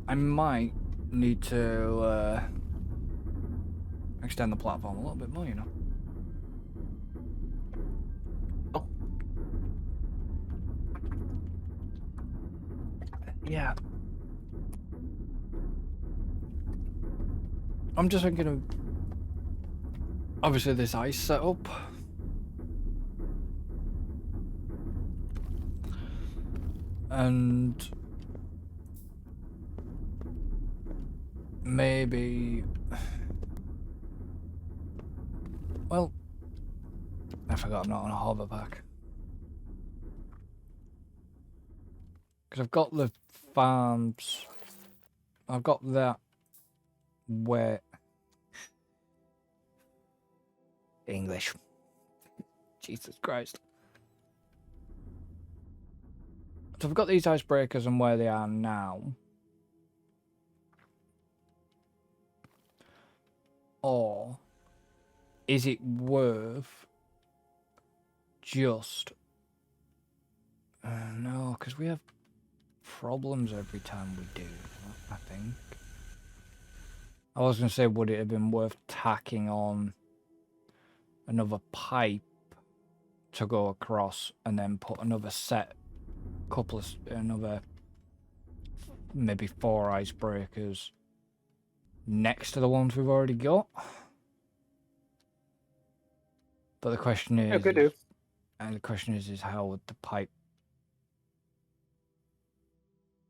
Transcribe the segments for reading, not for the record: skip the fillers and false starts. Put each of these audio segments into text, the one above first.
I might need to extend the platform a little bit more, you know. Oh. Yeah. I'm just thinking of obviously this ice setup. And maybe, well, I forgot I'm not on a hover pack. Because I've got the farms, I've got that where English. Jesus Christ. So I've got these icebreakers and where they are now. Or is it worth just... no, because we have problems every time we do, I think. I was going to say, would it have been worth tacking on another pipe to go across and then put another set, another maybe 4 icebreakers next to the ones we've already got? But the question is, could do. And the question is how would the pipe,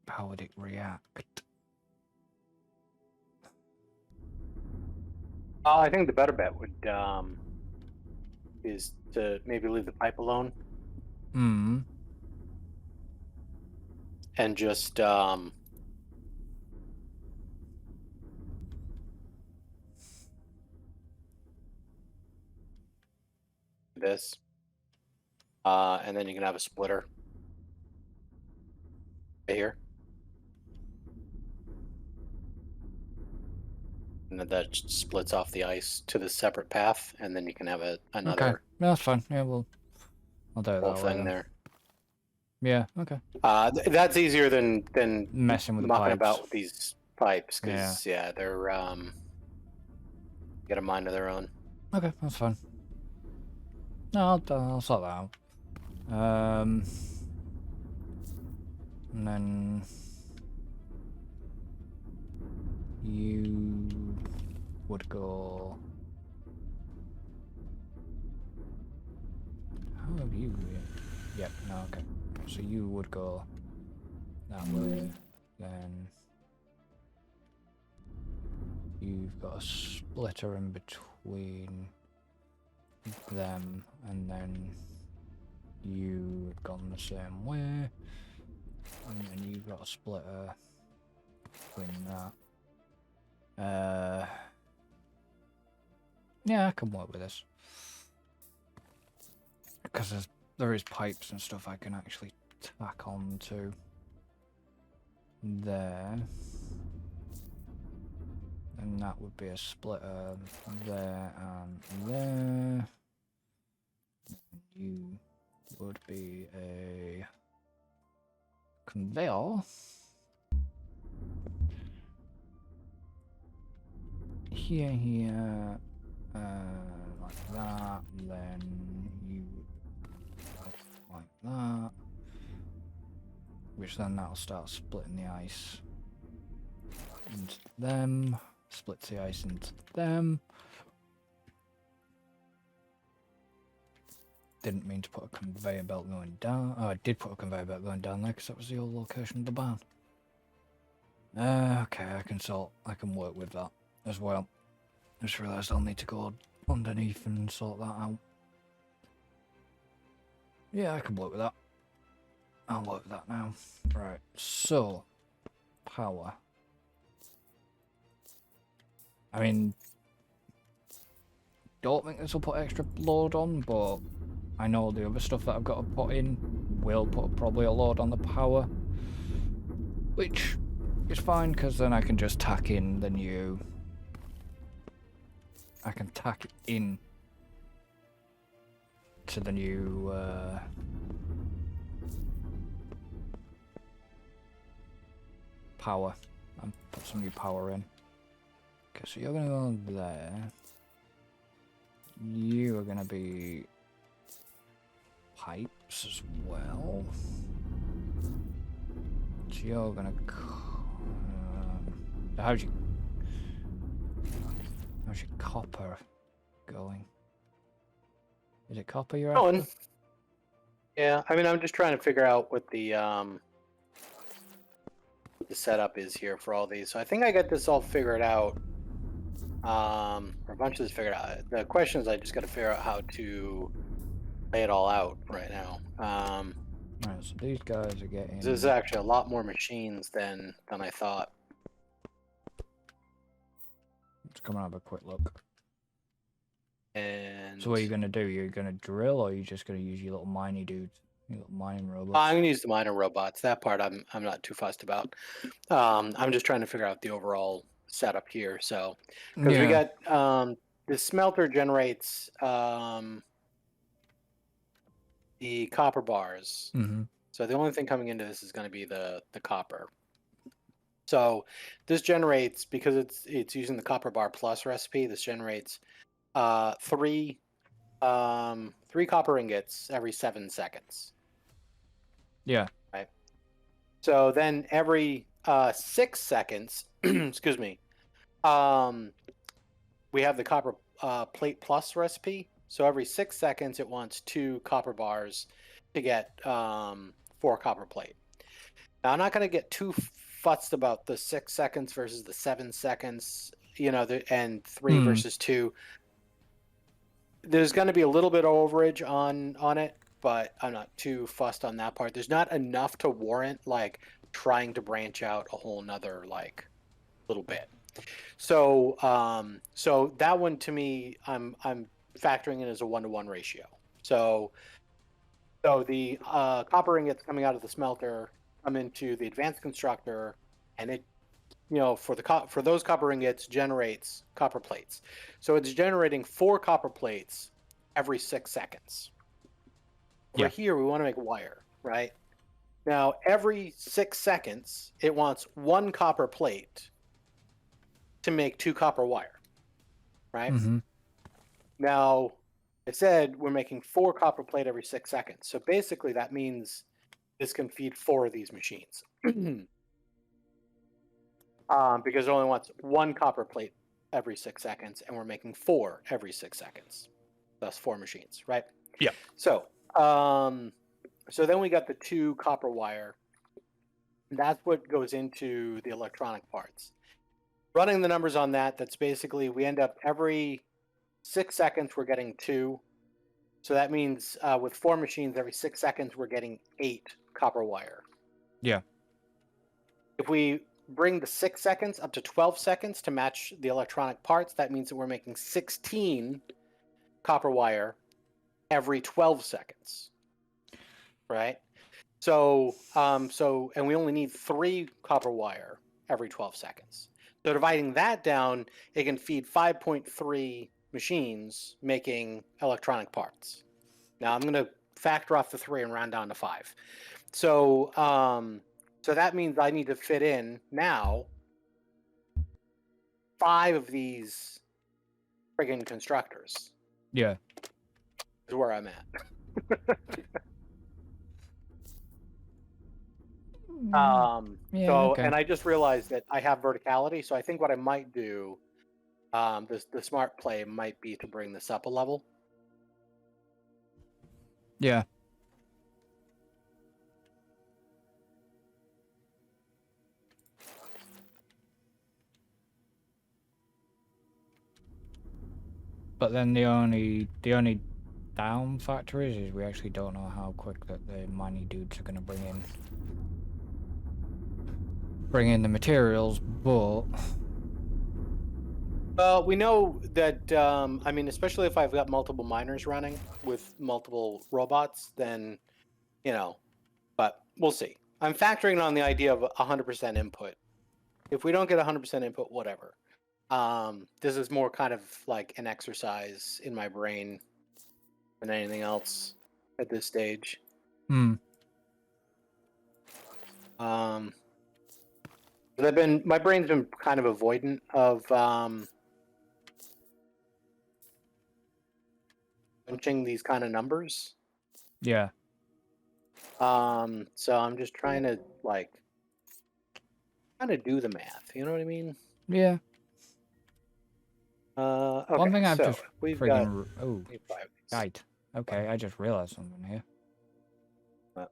how would it react? I think the better bet would is to maybe leave the pipe alone. Hmm. And just this. And then you can have a splitter right here. And then that splits off the ice to the separate path, and then you can have another Okay, no, that's fine. Yeah, I'll do it whole that way thing then. there. Yeah, okay. That's easier than Messing with the mucking pipes. about with these pipes, because yeah, they're get a mind of their own. Okay, that's fine. No, I'll sort that out. And then you would go. How have you? Yep. No. Okay. So you would go that way. Then you've got a splitter in between them, and then you've gone the same way, and then you've got a splitter between that. Yeah, I can work with this because there is pipes and stuff I can actually tack on to there, and that would be a splitter there and there. You would be a conveyor here, like that. Then you would like that, which then that'll start splitting the ice into them, splits the ice into them. Didn't mean to put a conveyor belt going down. Oh, I did put a conveyor belt going down there because that was the old location of the barn. Okay, I can work with that as well. Just realised I'll need to go underneath and sort that out. Yeah, I can work with that. I'll work with that now. Right, so power. I mean, don't think this will put extra load on, but I know the other stuff that I've got to put in will put probably a load on the power, which is fine because then I can just tack in the new. I can tack it in to the new power and put some new power in. Okay, so you're gonna go there. You are gonna be pipes as well. So you're gonna. How's your copper going? Is it copper you're after? Yeah, I mean, I'm just trying to figure out what the setup is here for all these. So I think I got this all figured out. Or a bunch of this figured out. The question is, I just got to figure out how to lay it all out right now. Right, so these guys are getting. There's actually a lot more machines than I thought. Let's come and have a quick look. And so what are you gonna do? You're gonna drill, or are you just gonna use your little mining dudes, your little mining robots? I'm gonna use the miner robots. That part I'm not too fussed about. I'm just trying to figure out the overall setup here. So because we got the smelter generates the copper bars. Mm-hmm. So the only thing coming into this is going to be the copper. So this generates, because it's using the copper bar plus recipe, this generates three copper ingots every 7 seconds. Yeah. Right. So then every 6 seconds, excuse me, we have the copper plate plus recipe. So every 6 seconds, it wants 2 copper bars to get 4 copper plate. Now, I'm not going to get too fussed about the 6 seconds versus the 7 seconds, and 3 versus 2. There's going to be a little bit of overage on it, but I'm not too fussed on that part. There's not enough to warrant like trying to branch out a whole nother like little bit. So so that one to me, I'm factoring in as a 1-to-1 ratio. So the copper ingots coming out of the smelter come into the advanced constructor, and it, for those copper ingots generates copper plates. So it's generating 4 copper plates every 6 seconds. Over here, we want to make wire, right? Now, every 6 seconds, it wants 1 copper plate to make 2 copper wire, right? Mm-hmm. Now, it said we're making 4 copper plate every 6 seconds. So basically, that means this can feed 4 of these machines. Because it only wants 1 copper plate every 6 seconds, and we're making 4 every 6 seconds. That's 4 machines, right? Yeah. So, so then we got the 2 copper wire. That's what goes into the electronic parts. Running the numbers on that, that's basically we end up every 6 seconds we're getting 2. So that means with 4 machines, every 6 seconds we're getting 8 copper wire. Yeah. If we bring the 6 seconds up to 12 seconds to match the electronic parts, that means that we're making 16 copper wire every 12 seconds, right? So, and we only need 3 copper wire every 12 seconds. So dividing that down, it can feed 5.3 machines making electronic parts. Now I'm going to factor off the 3 and round down to 5. So, so that means I need to fit in now 5 of these friggin' constructors. Yeah. Is where I'm at. Okay. And I just realized that I have verticality, so I think what I might do, the smart play might be to bring this up a level. Yeah. But then the only down factor is we actually don't know how quick that the mining dudes are going to bring in the materials, but We know that, I mean, especially if I've got multiple miners running with multiple robots, then, but we'll see. I'm factoring on the idea of 100% input. If we don't get 100% input, whatever. This is more kind of like an exercise in my brain than anything else at this stage. My brain's been kind of avoidant of punching these kind of numbers. Yeah. So I'm just trying to do the math. You know what I mean? Yeah. Okay. One thing I've So just we've got friggin' oh, 25 of these. right. Okay, I just realized something here. What?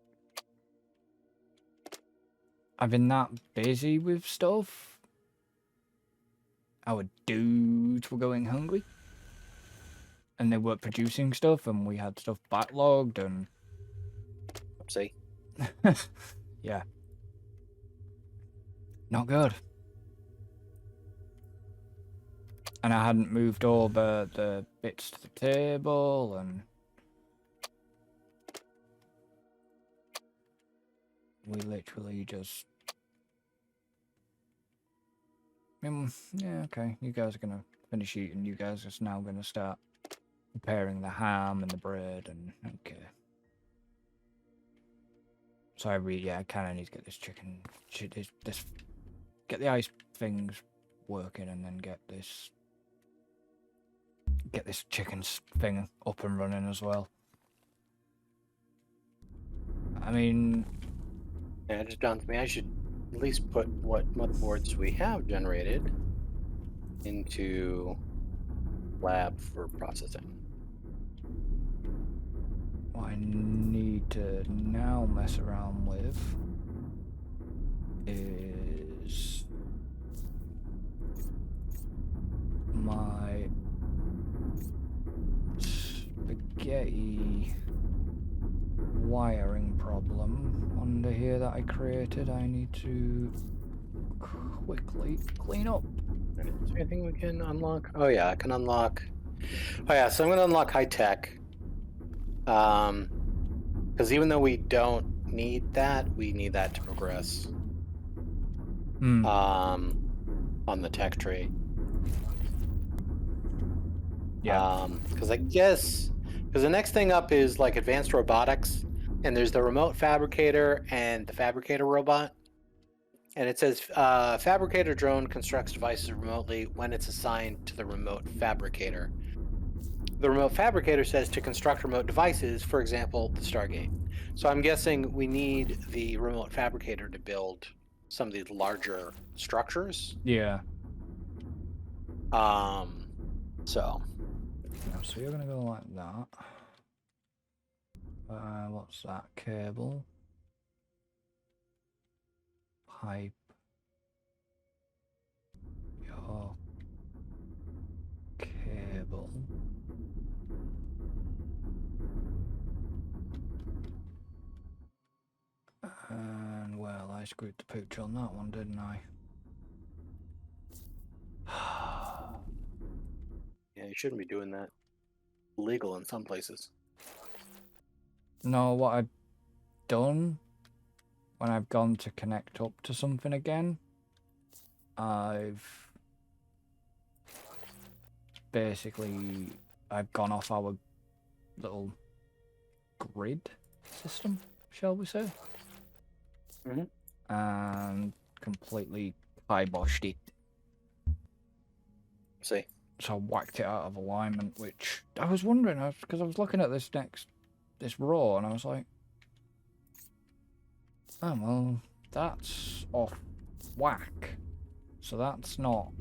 I've been that busy with stuff. Our dudes were going hungry. And they weren't producing stuff, and we had stuff backlogged, and... Oopsie. Yeah. Not good. And I hadn't moved over the bits to the table, and... we literally just... yeah, okay. You guys are gonna finish eating. You guys are now gonna start preparing the ham and the bread, and... okay. So I kind of need to get this chicken... get the ice things working, and then get this chicken thing up and running as well. I mean... yeah, it just dawned to me I should at least put what motherboards we have generated into lab for processing. What I need to now mess around with is my spaghetti wiring problem under here that I created. I need to quickly clean up. Is there anything we can unlock? Oh yeah, I can unlock. Oh yeah, so I'm going to unlock high tech. Because even though we don't need that, we need that to progress. On the tech tree. Yeah. Because the next thing up is like advanced robotics, and there's the remote fabricator and the fabricator robot. And it says fabricator drone constructs devices remotely when it's assigned to the remote fabricator. The remote fabricator says to construct remote devices, for example, the Stargate. So I'm guessing we need the remote fabricator to build some of these larger structures. Yeah. So you're gonna go like that. What's that? Cable. Pipe. Your cable. And well, I screwed the pooch on that one, didn't I? yeah, you shouldn't be doing that. Illegal in some places. No, what I've done when I've gone to connect up to something again, I've gone off our little grid system, shall we say? And completely kiboshed it. See. So I whacked it out of alignment, which I was wondering, because I was looking at this row, and I was like, oh, well, that's off whack. So that's not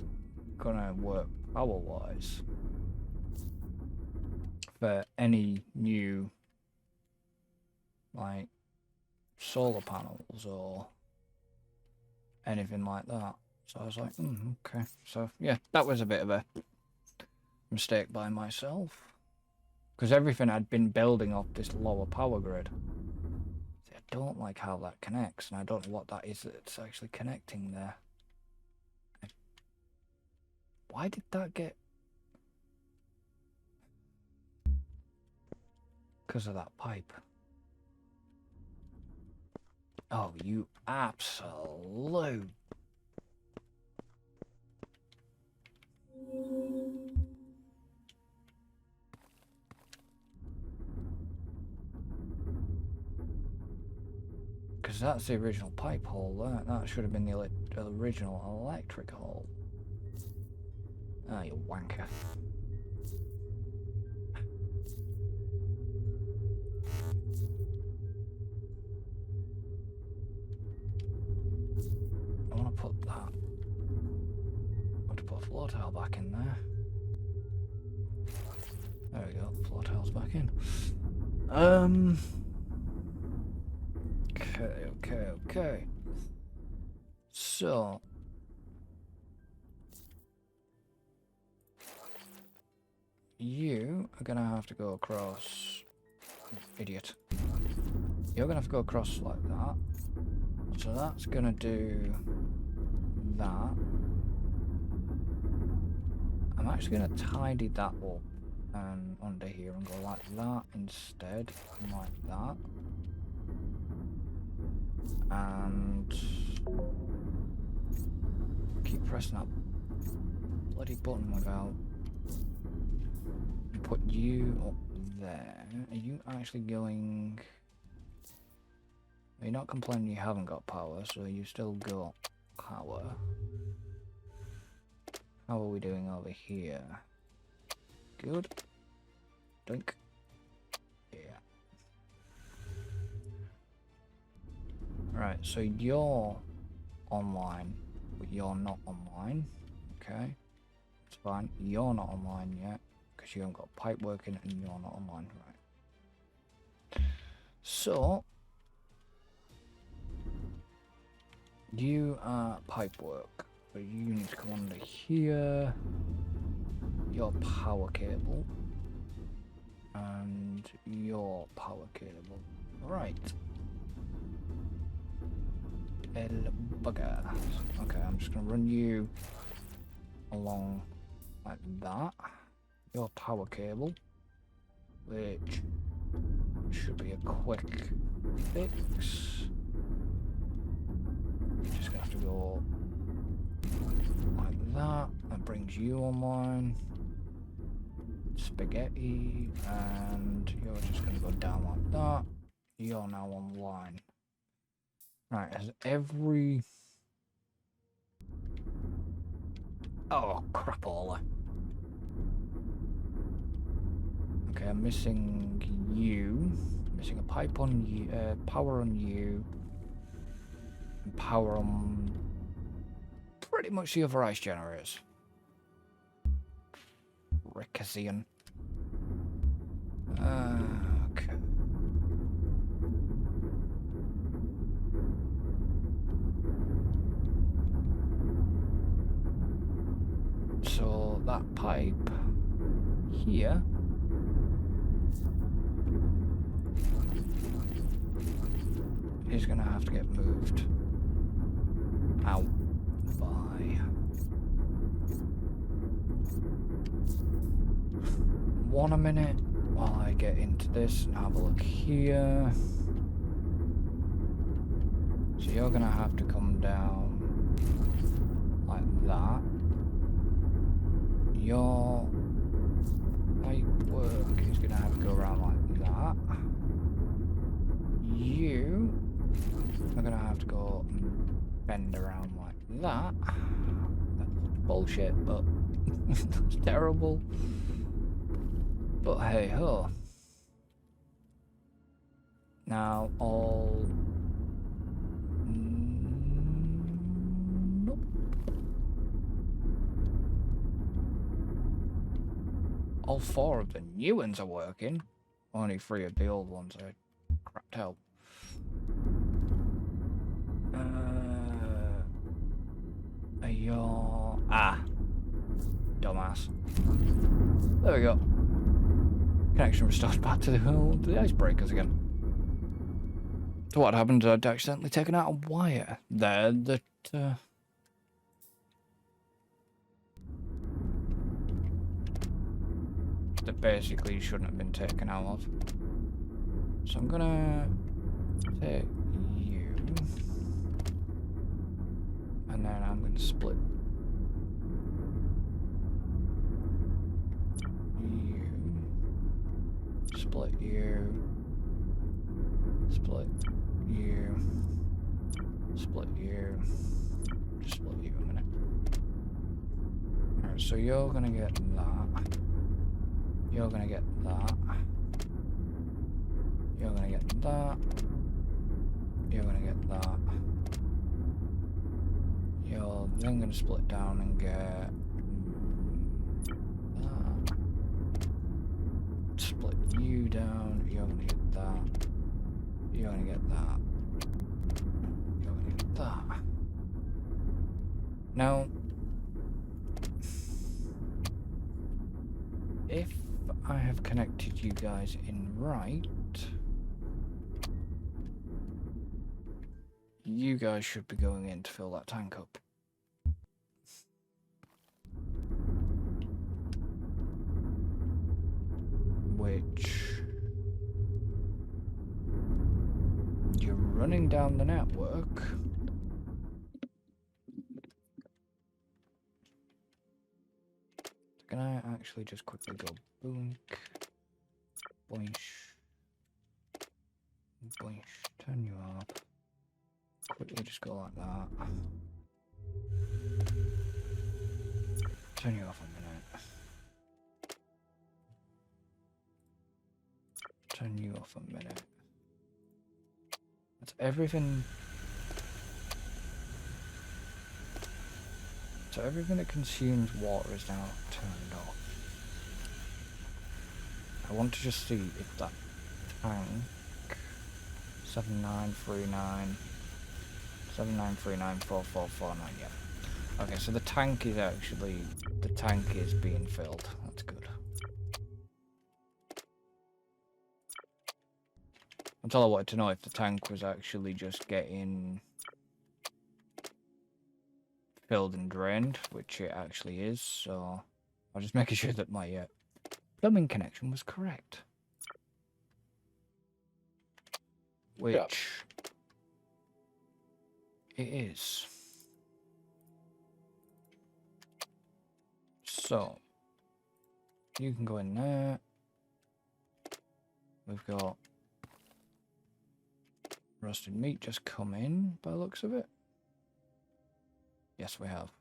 gonna work power-wise for any new, like, solar panels or anything like that. So I was like, okay. So, yeah, that was a bit of a mistake by myself. Because everything had been building off this lower power grid. I don't like how that connects, and I don't know what that is that's actually connecting there. Why did that get... Because of that pipe. Oh, you absolute... Because because that's the original pipe hole. That should have been the original electric hole. Ah, you wanker. I want to put that. I want to put a floor tile back in there. There we go. Floor tile's back in. Okay. So. You are gonna have to go across. Idiot. You're gonna have to go across like that. So that's gonna do that. I'm actually gonna tidy that up and under here and go like that instead, and like that. And keep pressing that bloody button without. Put you up there. Are you actually going? You're not complaining you haven't got power, so you still got power. How are we doing over here? Good. Dunk. Yeah. Right, so you're online, but you're not online. Okay. It's fine. You're not online yet, because you haven't got pipe working and you're not online. Right. So, you are pipe work. So you need to come under here. Your power cable. And your power cable. Right. El bugger. Okay, I'm just gonna run you along like that. Your power cable, which should be a quick fix. Just gonna have to go like that. That brings you online. Spaghetti, and you're just gonna go down like that. You're now online. Right, has every... Oh, crapola. Okay, I'm missing you. Missing a pipe on you, power on you. And power on pretty much the other ice generators. Rickazian. Okay. So that pipe here is gonna have to get moved out by 1 a minute while I get into this and have a look here. So you're gonna have to come down like that. Your pipe work is gonna have to go around like that. You are gonna have to go and bend around like that. That's bullshit, but that's terrible. But hey ho. Now all... Nope. All 4 of the new ones are working. Only 3 of the old ones are crapped out. Are you... Ah. Dumbass. There we go. Connection restored back to the icebreakers again. So what happened? I'd accidentally taken out a wire there that... that basically shouldn't have been taken out of. So I'm gonna take you, and then I'm gonna split you, split you, split you, Split you. Just split you a minute. Alright, so you're gonna get that. You're gonna get that. You're gonna get that. You're gonna get that. You're then gonna split down and get that. Split you down. You're gonna get that. You're gonna get that. You're gonna get that. Now, if I have connected you guys in right, you guys should be going in to fill that tank up. Which you're running down the network. Can I actually just quickly go boink, boinch, boinch, turn you off. Quickly just go like that. Turn you off a minute. Turn you off a minute. That's everything. So everything that consumes water is now turned off. I want to just see if that tank 7939 793944449, yeah. Okay, so the tank is being filled. That's good. That's all I wanted to know, if the tank was actually just getting filled and drained, which it actually is, so I'm just making sure that my plumbing connection was correct. Which it is. So you can go in there. We've got roasted meat just come in by the looks of it. Yes, we have.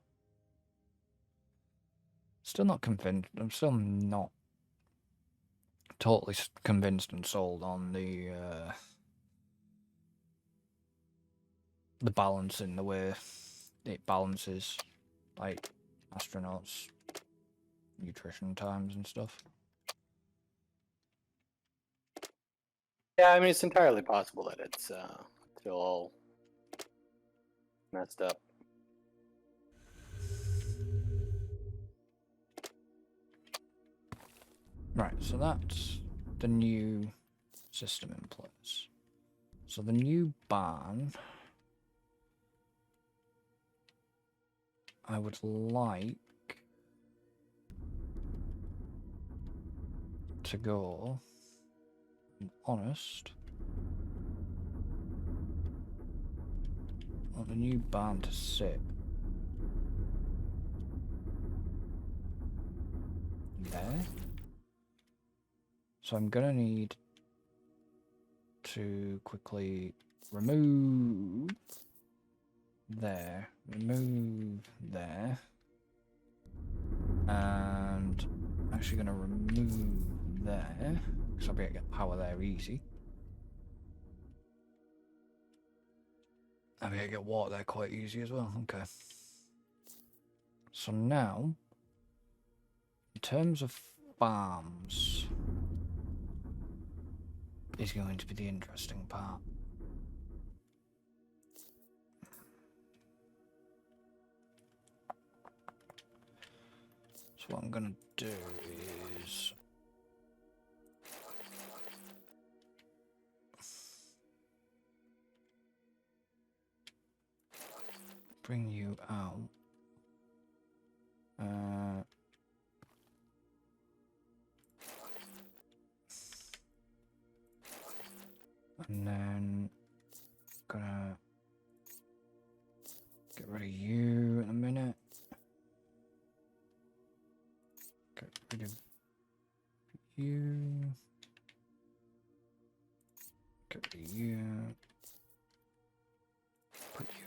Still not convinced. I'm still not totally convinced and sold on the balance in the way it balances, like astronauts' nutrition times and stuff. Yeah, I mean, it's entirely possible that it's still all messed up. Right, so that's the new system in place. So the new barn, I would like to go, I'm honest, I want the new barn to sit there. So I'm gonna need to quickly remove there, remove there, and I'm actually gonna remove there, because I'll be able to get power there easy. I'll be able to get water there quite easy as well. Okay. So now, in terms of farms, is going to be the interesting part. So what I'm going to do is bring you out. And then gonna get rid of you in a minute. Get rid of you. Get rid of you. Put you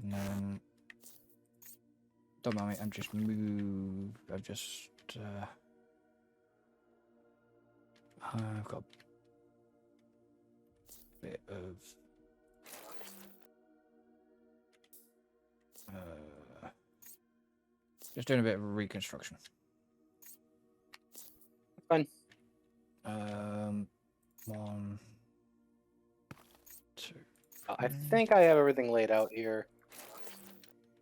And then... Don't mind me, I've just moved... I've just... I've got a bit of... just doing a bit of reconstruction. Fine. 1, 2. I think I have everything laid out here.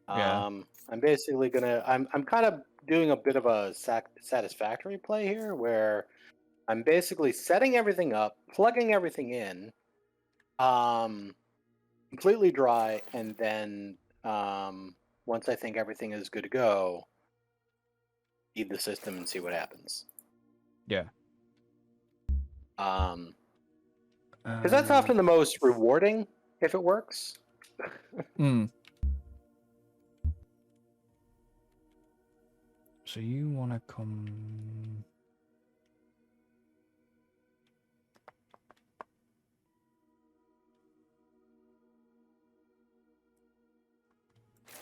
Yeah. I'm basically gonna. I'm kind of doing a bit of a satisfactory play here, where I'm basically setting everything up, plugging everything in, completely dry, and then once I think everything is good to go, feed the system and see what happens. Yeah. Because that's often the most rewarding if it works. So you want to come...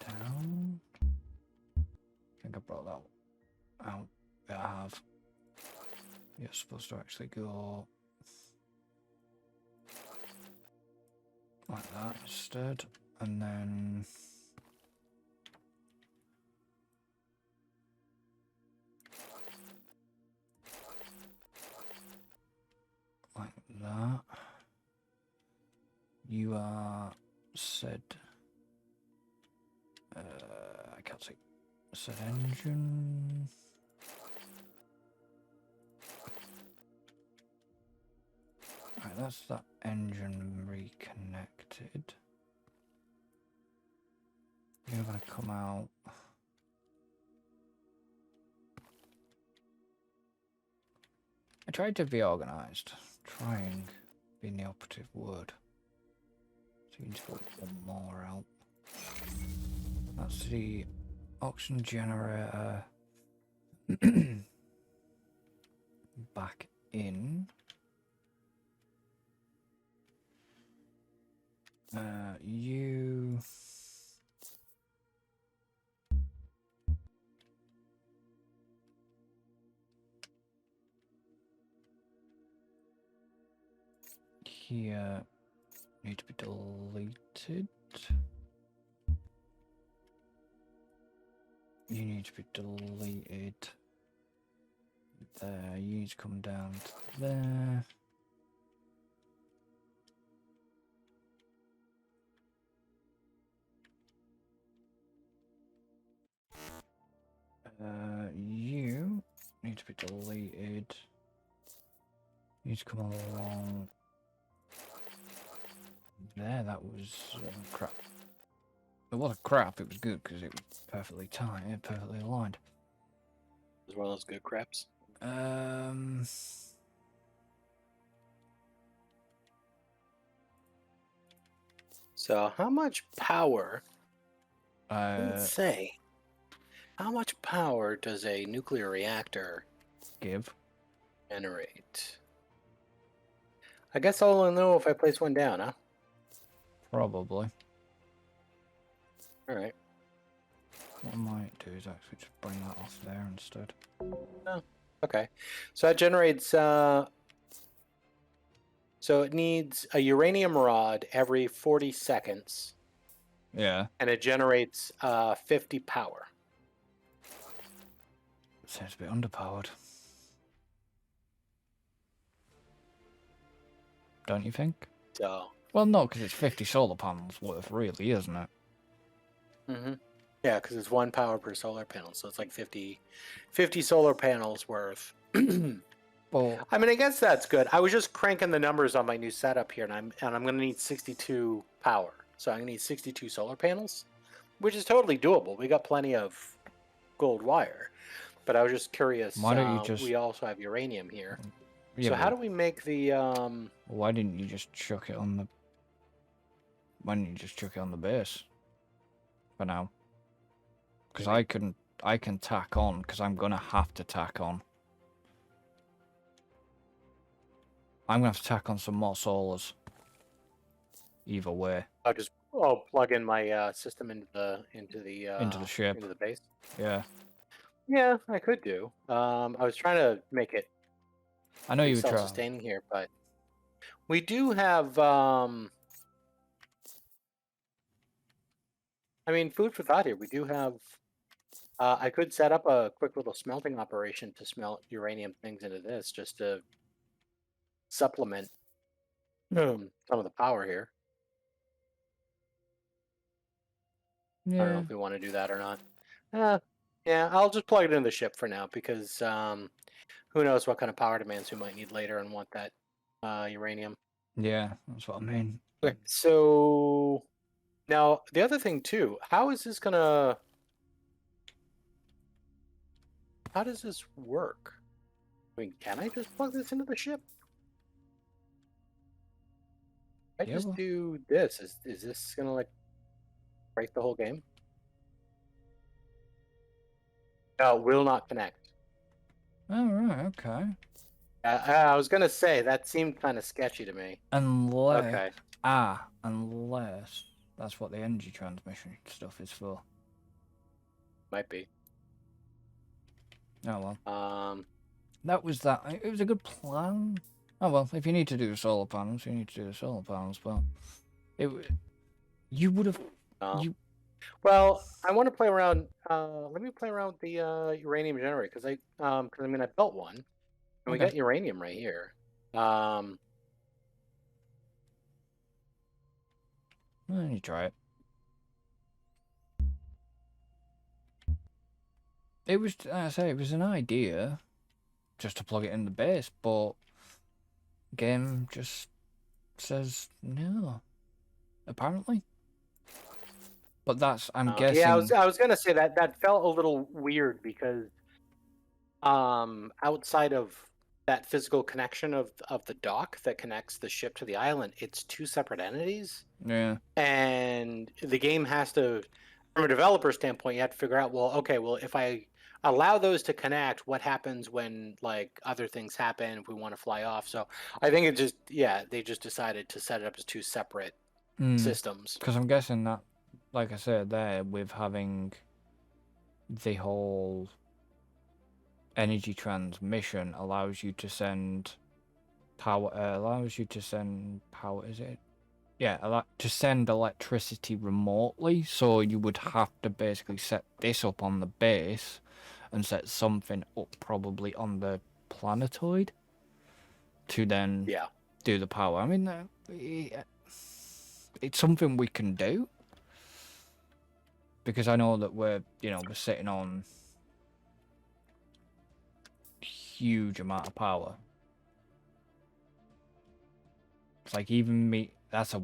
down? I think I brought that out. Yeah, I have. You're supposed to actually go... like that instead. And then... like that. You are said... I can't see. Set engine... Right, that's that engine reconnected. You're gonna come out... I tried to be organised. Trying being the operative word. So you need to put one more out. That's the oxygen generator back in. You... here need to be deleted. You need to be deleted. There, you need to come down to there. You need to be deleted. You need to come along there. That was crap. It wasn't crap, it was good because it was perfectly timed, perfectly aligned. As well as good craps. So how much power? Let's say. How much power does a nuclear reactor give? Generate? I guess I'll know if I place one down, huh? Probably. All right. What I might do is actually just bring that off there instead. Oh, okay. So that generates. So it needs a uranium rod every 40 seconds. Yeah. And it generates 50 power. Seems a bit underpowered. Don't you think? So. Well, no, because it's 50 solar panels worth, really, isn't it? Mm-hmm. Yeah, because it's 1 power per solar panel, so it's like 50 solar panels worth. Well, I mean, I guess that's good. I was just cranking the numbers on my new setup here, and I'm going to need 62 power. So I'm going to need 62 solar panels, which is totally doable. We got plenty of gold wire, but I was just curious. Why don't you just... we also have uranium here. Yeah, so how do we make the... Why didn't you just chuck it on the... Why didn't you just chuck it on the base? For now. Because I can tack on, because I'm going to have to tack on. I'm going to have to tack on some more solars. Either way. I'll just Oh, plug in my system into the into the ship. into the base. Yeah. Yeah, I could do. I was trying to make it I know pretty you were trying. self-sustaining here, but we do have. I mean, food for thought here. We do have. I could set up a quick little smelting operation to smelt uranium things into this, just to supplement some of the power here. I don't know Yeah. if we want to do that or not. Yeah, I'll just plug it in the ship for now because who knows what kind of power demands we might need later and want that uranium. Yeah, that's what I mean. Okay, so now the other thing too, how is this gonna? How does this work? I mean, can I just plug this into the ship? I Yeah, just well, do this. Is this gonna like break the whole game? No, will not connect. all right, okay. I was gonna say that seemed kind of sketchy to me. Unless, Okay, unless that's what the energy transmission stuff is for. might be. Oh well, Um, that was that. It was a good plan. Oh well, if you need to do the solar panels, you need to do the solar panels. But you would have, no. you Well, I want to play around. Let me play around with the uranium generator because I mean I built one and we okay? got uranium right here. Um, Well, you try it. It was, I say, it was an idea, just to plug it in the base, but game just says no. Apparently, but that's I'm yeah, guessing. I was gonna say that that felt a little weird because outside of that physical connection of the dock that connects the ship to the island, it's two separate entities. Yeah. And the game has to, from a developer standpoint, you have to figure out, well, okay, well, if I allow those to connect, what happens when like other things happen if we want to fly off? So I think it just, yeah, they just decided to set it up as two separate systems. Because I'm guessing that, like I said there, with having the whole energy transmission allows you to send power. Allows you to send power. Is it? Yeah, to send electricity remotely. So you would have to basically set this up on the base, and set something up probably on the planetoid, to then Yeah. do the power. I mean, it's something we can do. Because I know that we're sitting on huge amount of power. It's like even me, that's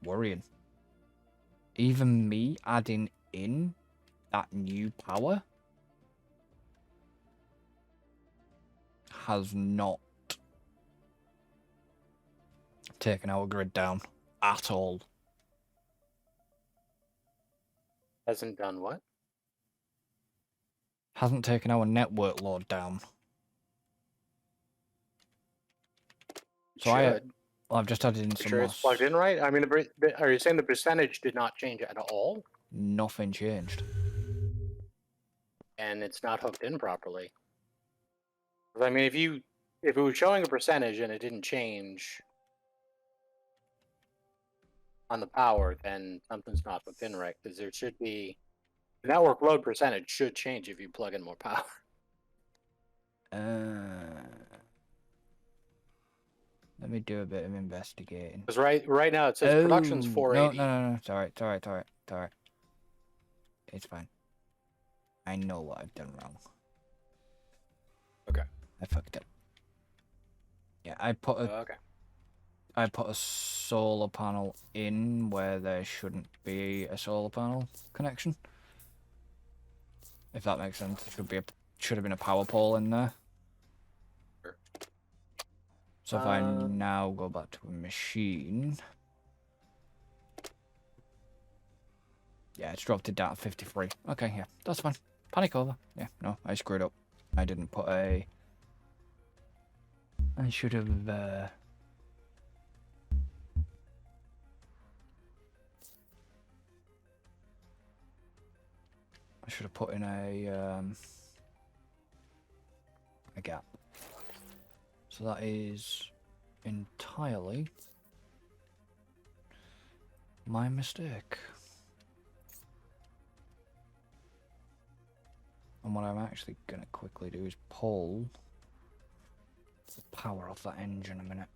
worrying. Even me adding in that new power has not taken our grid down at all. Hasn't done what? Hasn't taken our network load down. So Should. I've just added in You some sure more. it's plugged in right? I mean, are you saying the percentage did not change at all? Nothing changed. And it's not hooked in properly. 'Cause, I mean, if it was showing a percentage and it didn't change on the power, then something's not hooked in right because there should be the network load percentage should change if you plug in more power. Let me do a bit of investigating. Because right now it says production's No, 480. no. It's alright. It's fine. I know what I've done wrong. Okay. I fucked up. Yeah, I put a solar panel in where there shouldn't be a solar panel connection. If that makes sense, there should have been a power pole in there. Sure. So if I now go back to a machine, yeah, it's dropped it down to 53. Okay, yeah, that's fine. Panic over. Yeah, no, I screwed up. I didn't put a. I should have. I should have put in a gap. So that is entirely my mistake. And what I'm actually going to quickly do is pull the power off that engine a minute.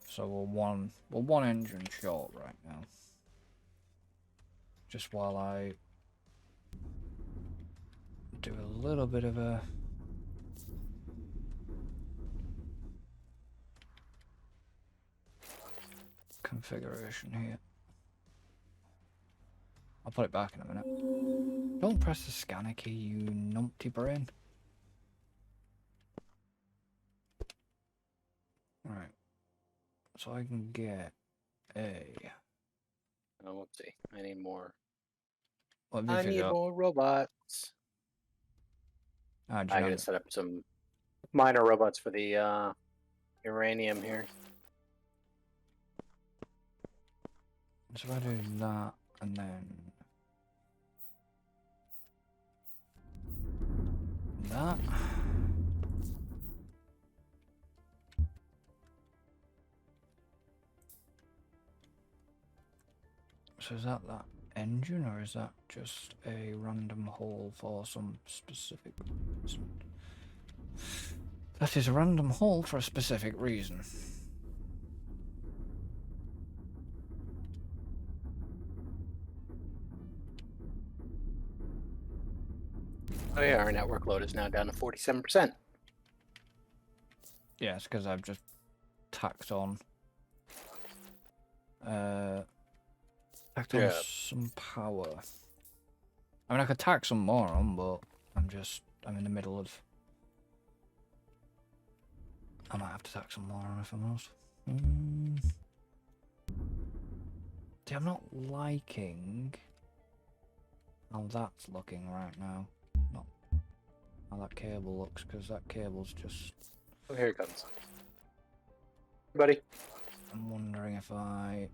So we're one engine short right now. Just while I do a little bit of a configuration here. I'll put it back in a minute. Don't press the scanner key, you numpty brain. Right. So I can get a... Oh, let's see. I need more. What have you I need figured out? more robots. Ah, I gotta set up some minor robots for the uranium here. So if I do that and then that. So is that engine, or is that just a random hole for some specific reason? That is a random hole for a specific reason. Oh yeah, our network load is now down to 47%. Yeah, it's because I've just tacked on some power. I mean, I could tack some more on, but I'm in the middle of... I might have to tack some more on if I'm honest. See, I'm not liking how that's looking right now. Not how that cable looks, because that cable's just... Oh, here it comes. Buddy. I'm wondering if I...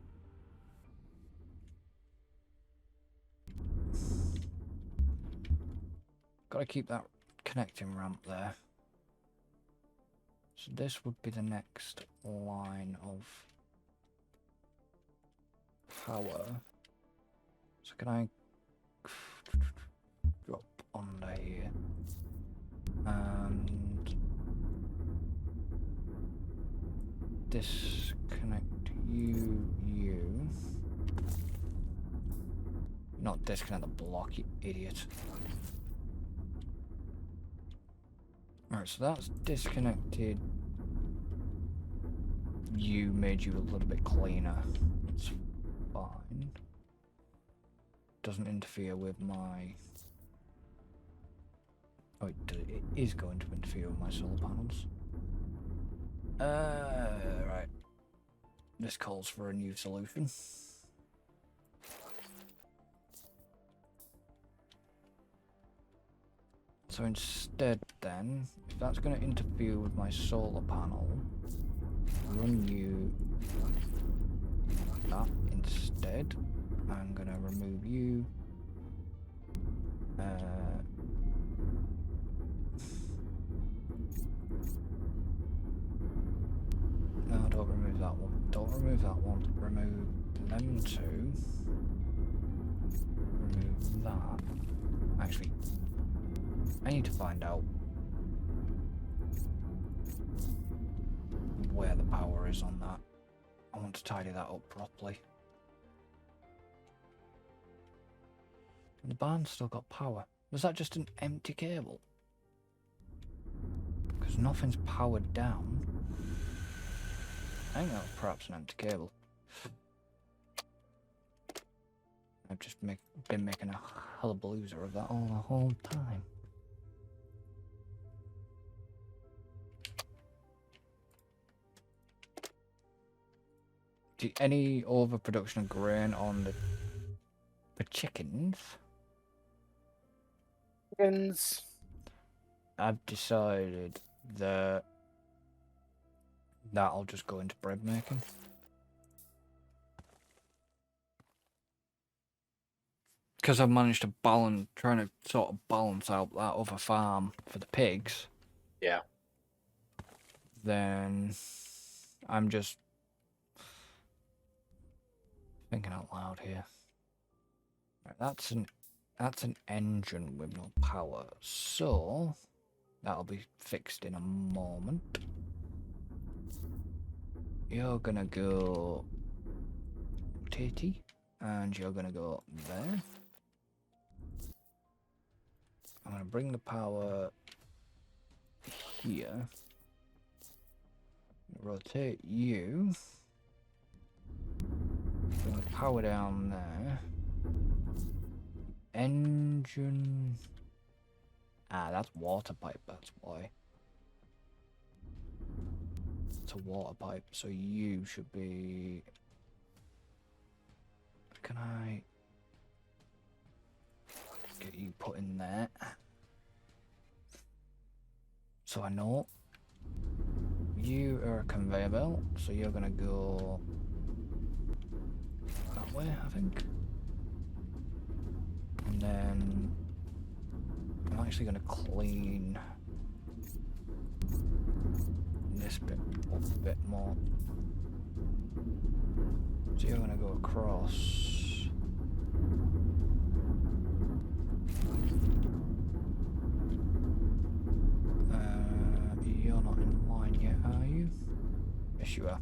Gotta keep that connecting ramp there. So this would be the next line of power. So can I drop under here and disconnect you. Not disconnect the block, you idiot. Alright, so that's disconnected. You made you a little bit cleaner. That's fine. Doesn't interfere with my... Oh, it is going to interfere with my solar panels. Right. This calls for a new solution. So instead then, if that's going to interfere with my solar panel, run you that instead. I'm going to remove you. No, don't remove that one. Don't remove that one. Remove them two. Remove that. Actually, I need to find out where the power is on that. I want to tidy that up properly. The barn's still got power. Was that just an empty cable? Because nothing's powered down. I think that was perhaps an empty cable. I've just been making a hullabalooza of that all the whole time. Any overproduction of grain on the chickens? Chickens. I've decided that that'll just go into bread making. because I've managed to trying to sort of balance out that other farm for the pigs. Yeah. Then I'm just thinking out loud here. Right, that's an engine with no power, so that'll be fixed in a moment. You're gonna go titty, and you're gonna go there. I'm gonna bring the power here. Rotate you. Bring the power down there. Engine. Ah, that's water pipe, that's why. It's a water pipe, so you should be... Can I get you put in there? So I know you are a conveyor belt, so you're gonna go that way, I think. And then I'm actually gonna clean this bit up a bit more. So you're gonna go across. You're not in line yet, are you? Yes, you are.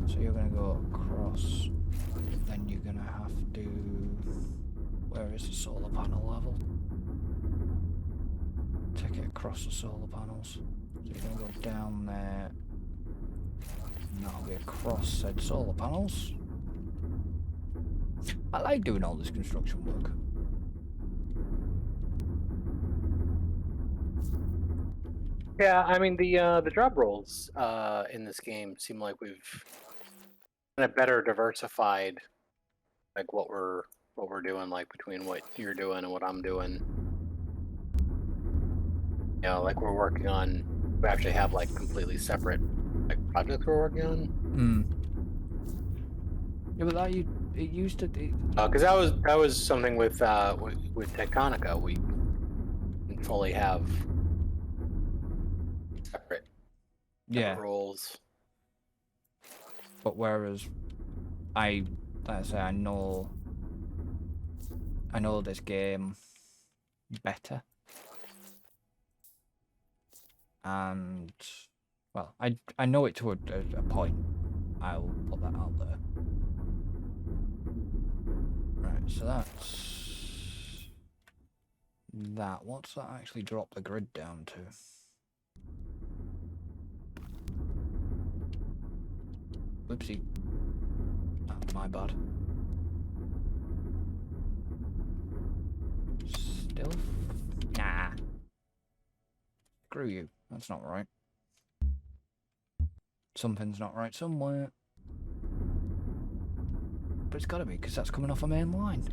So you're gonna go across. Then you're gonna have to... Where is the solar panel level? Take it across the solar panels. So you're gonna go down there. And that'll be across said solar panels. I like doing all this construction work. Yeah, I mean the job roles in this game seem like we've kind of better diversified, like what we're doing, like between what you're doing and what I'm doing. You know, like we're working on, we actually have like completely separate like projects we're working on. Hmm. Yeah, but that it used to. Because that was something with Tectonica. We didn't fully have separate roles. But whereas like I say, I know this game better, and well, I know it to a point. I'll put that out there. Right, so that's that. What's that actually drop the grid down to? Whoopsie. That's my bad. Still? Nah. Screw you. That's not right. Something's not right somewhere. But it's gotta be, because that's coming off a main line.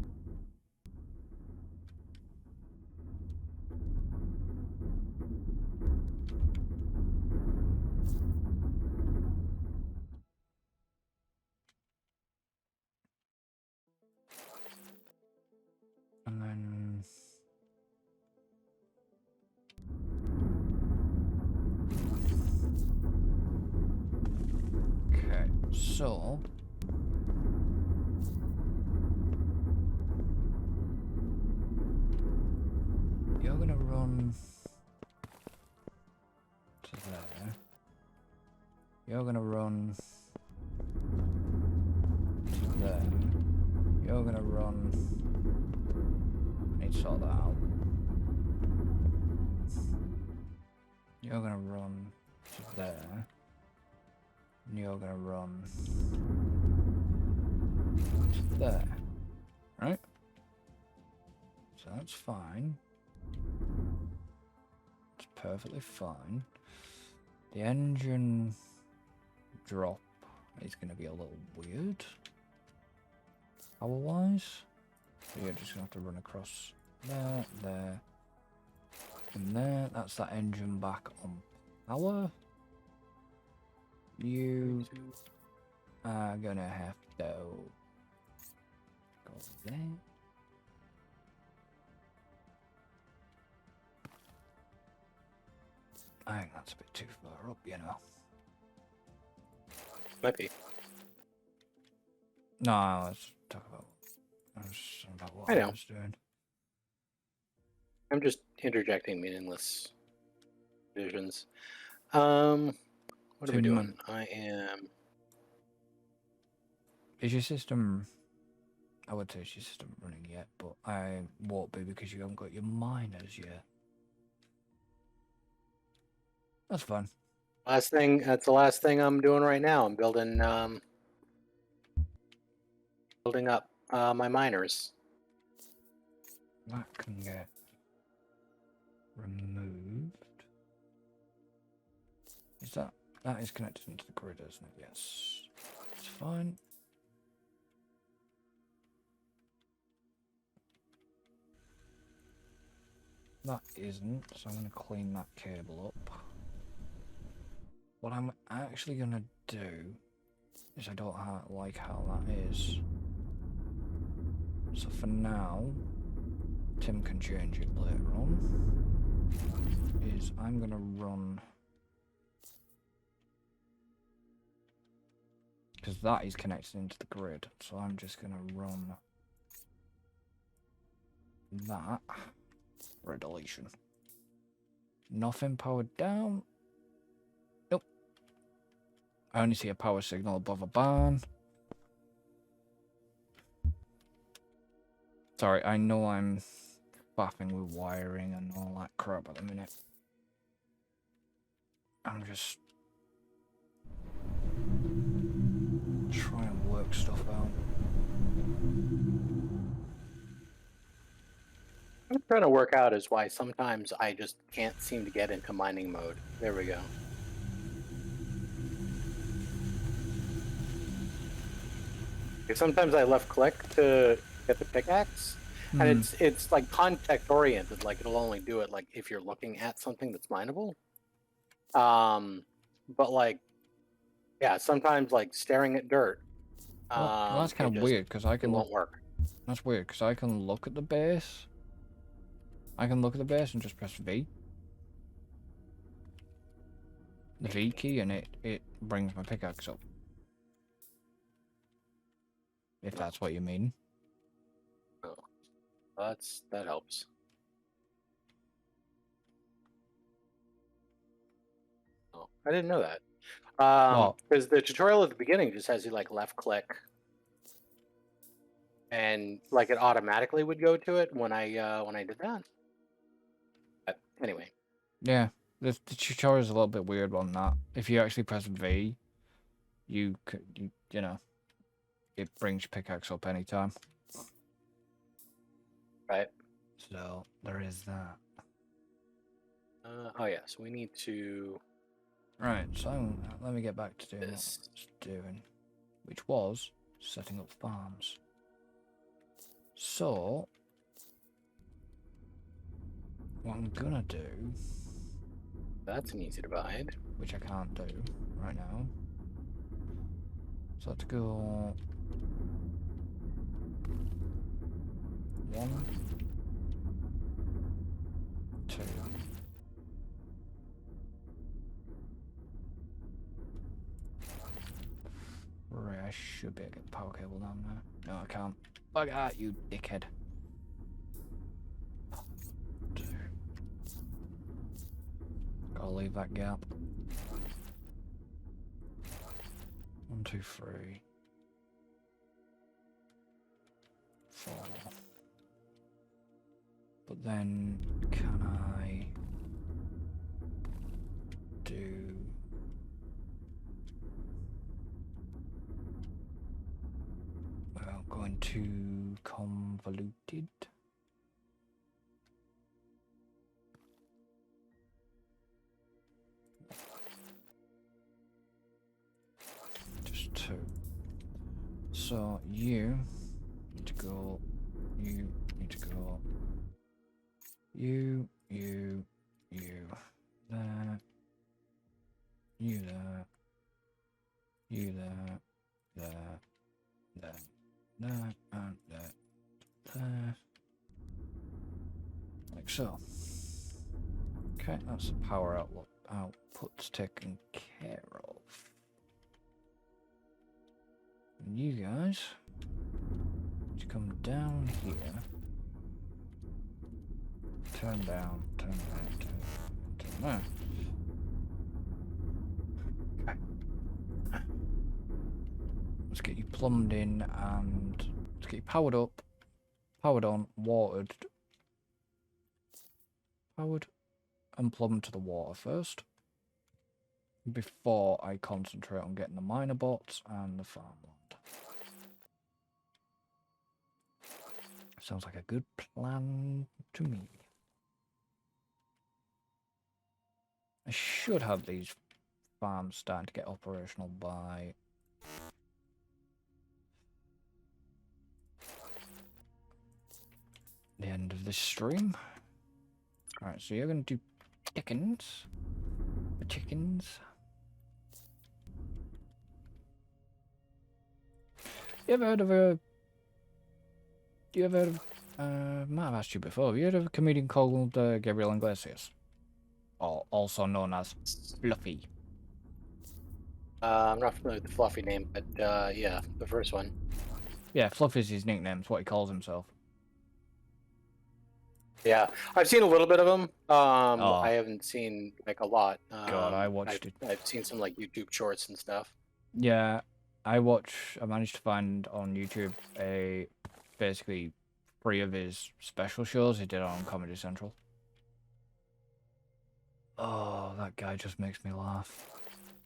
And then... Okay, so... You're gonna run... to there. You're gonna run... to there. You're gonna run... I need to sort that out. You're gonna run to there. And you're gonna run to there. Right? So that's fine. It's perfectly fine. The engine drop is gonna be a little weird. Power-wise. So you're just gonna have to run across there, there, and there. That's that engine back on power. You are gonna have to go there. I think that's a bit too far up, you know. Might be. No, let's talk about. What I I know. was doing. I'm just interjecting meaningless visions. What are we Tim, doing? I am. is your system? I would say it's your system running yet, but I won't be because you haven't got your miners yet. That's fine. Last thing. That's the last thing I'm doing right now. I'm building up my miners. That can get removed. Is that is connected into the grid, isn't it? Yes. It's fine. That isn't, so I'm going to clean that cable up. What I'm actually going to do is I don't like how that is. So for now, Tim can change it later on. Is I'm going to run... Because that is connected into the grid, so I'm just going to run that for a deletion. Nothing powered down. Nope. I only see a power signal above a barn. Sorry, I know I'm faffing with wiring and all that crap at the minute. I'm just trying to work stuff out. I'm trying to work out is why sometimes I just can't seem to get into mining mode. There we go. Sometimes I left click to get the pickaxe, and it's like context oriented. Like it'll only do it like if you're looking at something that's mineable. But like, yeah, sometimes like staring at dirt. Well, that's kind of weird because I It can won't work. That's weird because I can look at the base. I can look at the base and just press V. The V key, and it brings my pickaxe up. If that's what you mean. Oh, that helps. Oh, I didn't know that. Because the tutorial at the beginning just has you like left click, and like it automatically would go to it when I did that. But anyway. Yeah, the tutorial is a little bit weird on that. If you actually press V, you know, it brings your pickaxe up anytime. Right. So there is that. Oh yeah, so we need to. Right, so let me get back to doing This. what I was doing, which was setting up farms. So what I'm gonna do, That's an easy divide. which I can't do right now. So let's go 1, 2. Right, I should be able to get the power cable down there. No, I can't. Bug out, you dickhead. 2. Gotta leave that gap. 1, 2, 3. 4. But then, can I do... Well, going too convoluted. Just 2. So you need to go. You need to go. You there. You there. You there. There. And there. Like so. Okay, that's the power outlet output's taken care of. And you guys, just come down here. Turn down, turn right, turn left. Okay. Let's get you plumbed in and let's get you powered up, powered on, watered, powered and plumbed to the water first. Before I concentrate on getting the miner bots and the farmland. Sounds like a good plan to me. I should have these farms starting to get operational by the end of this stream. Alright, so you're going to do chickens. The chickens. You ever heard of a... You ever heard of... might have asked you before. Have you heard of a comedian called Gabriel Iglesias? Or also known as Fluffy. I'm not familiar with the Fluffy name, but yeah, the first one. Yeah, Fluffy's his nickname. It's what he calls himself. Yeah, I've seen a little bit of him. Oh. I haven't seen like a lot. God, I watched it. I've seen some like YouTube shorts and stuff. Yeah, I managed to find on YouTube basically 3 of his special shows he did on Comedy Central. Oh, that guy just makes me laugh.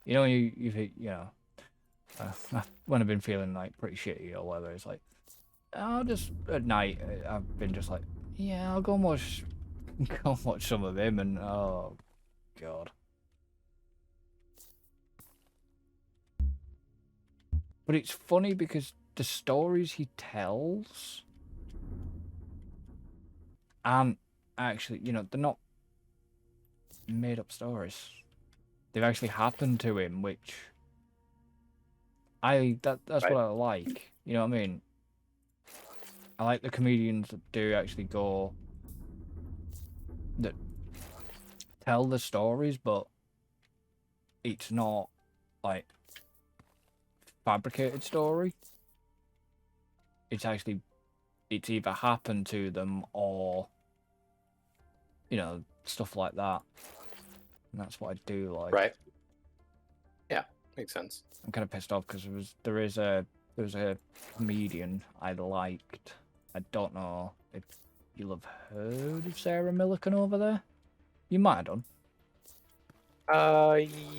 You know, when I've been feeling like pretty shitty or whatever, it's like, I'll just at night I've been just like, yeah, I'll go and watch some of him, and oh God. But it's funny because the stories he tells aren't actually, they're not made up stories. They've actually happened to him, which that's Right. what I like. You know what I mean? I like the comedians that do actually that tell the stories, but it's not like fabricated story. It's either happened to them or stuff like that. And that's what I do like. Right. Yeah, makes sense. I'm kind of pissed off because there was a comedian I liked. I don't know if you'll have heard of Sarah Millican over there. You might have done.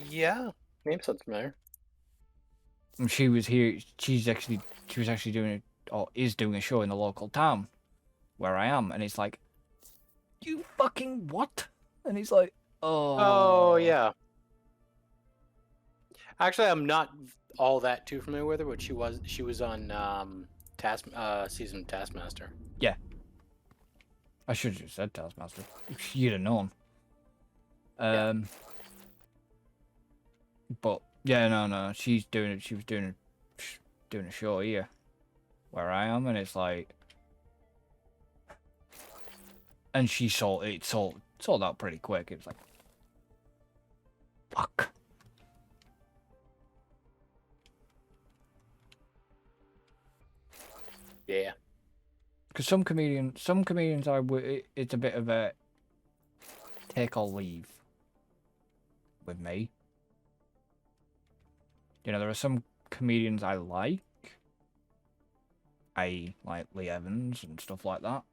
Yeah, name sounds familiar. And she was here. She was actually doing is doing a show in the local town where I am, and it's like, you fucking what? And he's like, Oh yeah. Actually, I'm not all that too familiar with her, but she was on season Taskmaster. Yeah. I should have just said Taskmaster. You'd have known. Yeah. But yeah, no. She was doing a show here where I am, and it's like, and she sold out pretty quick. It was like, fuck. Yeah. Because some comedians it's a bit of a take or leave with me. There are some comedians I like, like Lee Evans and stuff like that.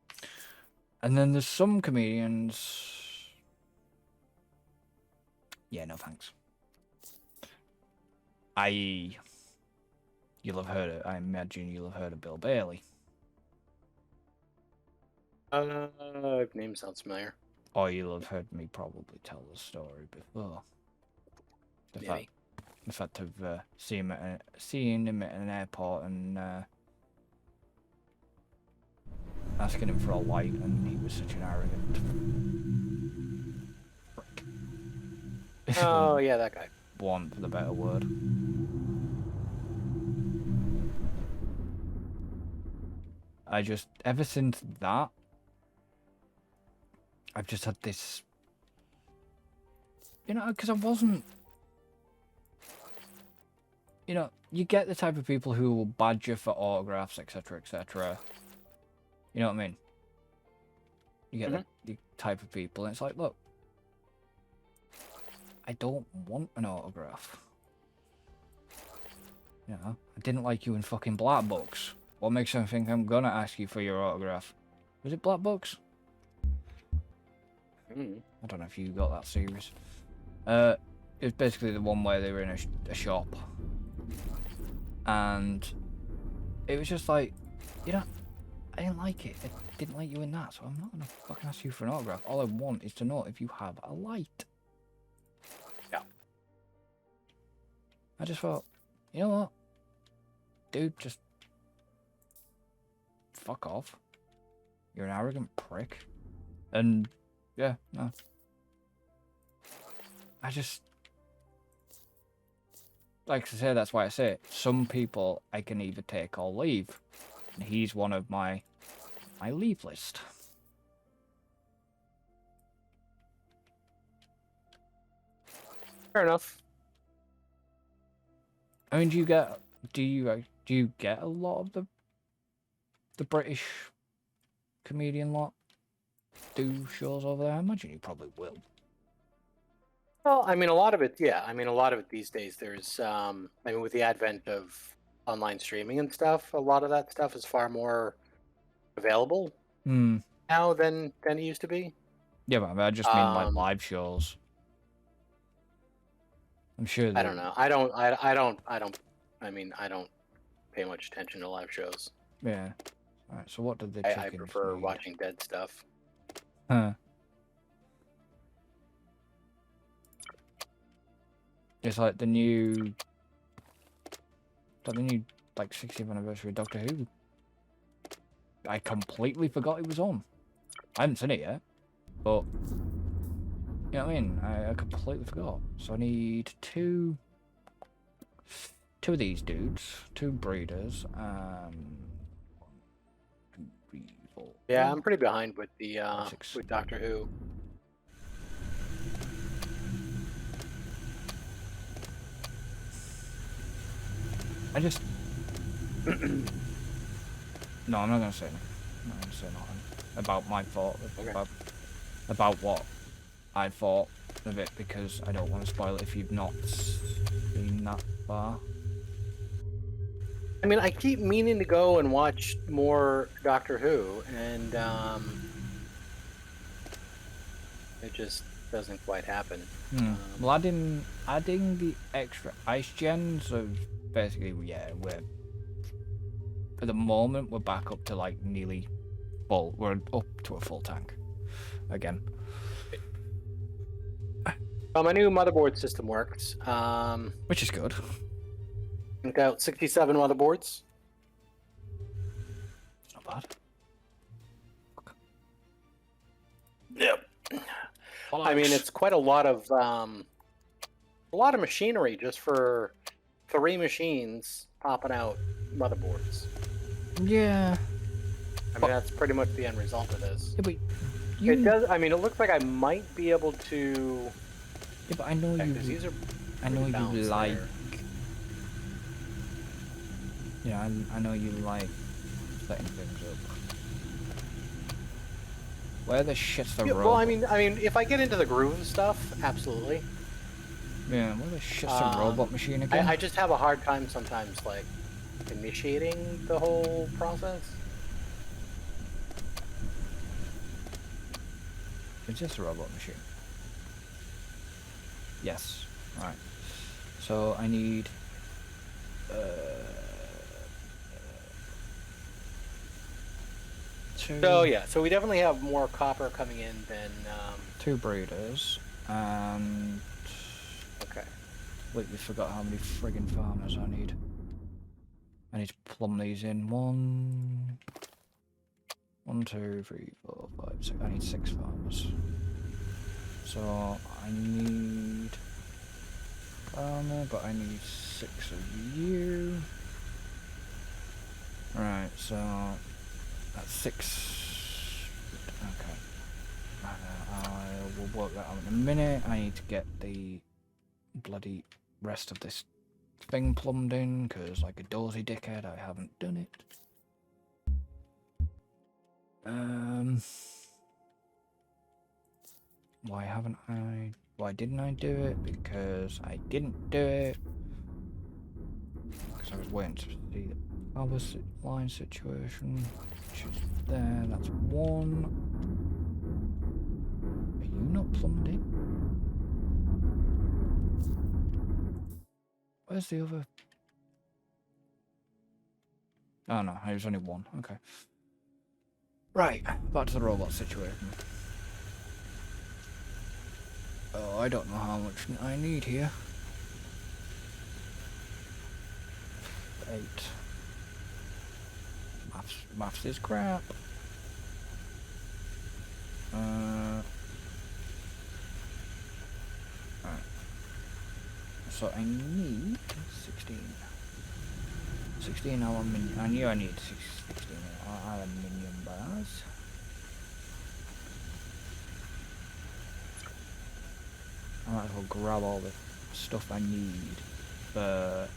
And then there's some comedians, yeah, no thanks. I imagine you'll have heard of Bill Bailey. Name sounds familiar. Or you'll have heard me probably tell the story before. Maybe. The fact of seeing him at an airport and asking him for a light, and he was such an arrogant prick. Oh yeah, that guy. Want for the better word. Ever since that, I've just had this You know, because I wasn't... You know, you get the type of people who will badge you for autographs, etc., etc. You know what I mean? You get the type of people, and it's like, look, I don't want an autograph. You know, I didn't like you in fucking Black Books. What makes them think I'm gonna ask you for your autograph? Was it Black Books? I don't know if you got that series. It was basically the one where they were in a shop. And it was just like, you know, I didn't like it. I didn't like you in that, so I'm not gonna fucking ask you for an autograph. All I want is to know if you have a light. Yeah. I just thought, you know what? Dude, just fuck off. You're an arrogant prick. And, yeah, no. I just... Like I say, that's why I say it. Some people I can either take or leave. And he's one of my leave list. Fair enough. I mean, do you get a lot of the British comedian lot do shows over there? I imagine you probably will. Well, I mean, a lot of it, yeah. I mean, a lot of it these days, there's, I mean, with the advent of online streaming and stuff, a lot of that stuff is far more available now than it used to be. Yeah, but I just mean like live shows. I'm sure that... I don't know. I mean, I don't pay much attention to live shows. Yeah. Alright, so what did the chickens I prefer need? watching dead stuff. Huh. It's like the new... like, 60th anniversary of Doctor Who. I completely forgot it was on. I haven't seen it yet, but... You know what I mean? I completely forgot. So I need two of these dudes, 2 breeders, and... 1, 2, 3, 4... Yeah, I'm pretty behind with the, with Doctor Who. I just... No, I'm not going to say anything. I'm not going to say nothing about my thought, about what I thought of it, because I don't want to spoil it if you've not seen that far. I mean, I keep meaning to go and watch more Doctor Who, and it just doesn't quite happen. Well, adding the extra ice gens of basically, yeah, we're at the moment we're back up to like nearly full. We're up to a full tank again. My new motherboard system works. Which is good. I've got 67 motherboards. It's not bad. Yep. I mean, it's quite a lot of machinery just for 3 machines popping out motherboards. Yeah. I mean, that's pretty much the end result of this. Yeah, but it does. I mean, it looks like I might be able to. Yeah, but I know you. These are I know you like. there. Yeah, I know you like setting things up. Where the shit's the robot? Well, I mean, if I get into the groove of stuff, absolutely. Yeah, where the shit's the robot machine again? I just have a hard time sometimes, like, initiating the whole process. It's just a robot machine. Yes. Right. So I need... So yeah, so we definitely have more copper coming in than 2 breeders and... Okay. Wait, we forgot how many friggin' farmers I need. I need to plumb these in. 1, 2, 3, 4, 5, 6. I need 6 farmers. So I need farmer, but I need 6 of you. Right, so that's 6. Okay. I will work that out in a minute. I need to get the bloody rest of this thing plumbed in, because like a dozy dickhead, I haven't done it. Why haven't I? Why didn't I do it? Because I didn't do it. Because I was waiting to see the power line situation, which is there. That's one. Are you not plumbed in? Where's the other? Oh no, there's only one. Okay. Right, back to the robot situation. Oh, I don't know how much I need here. 8. Maths is crap. Right. So I need 16. 16 aluminium. I knew I needed 16 aluminium bars. I might as well grab all the stuff I need for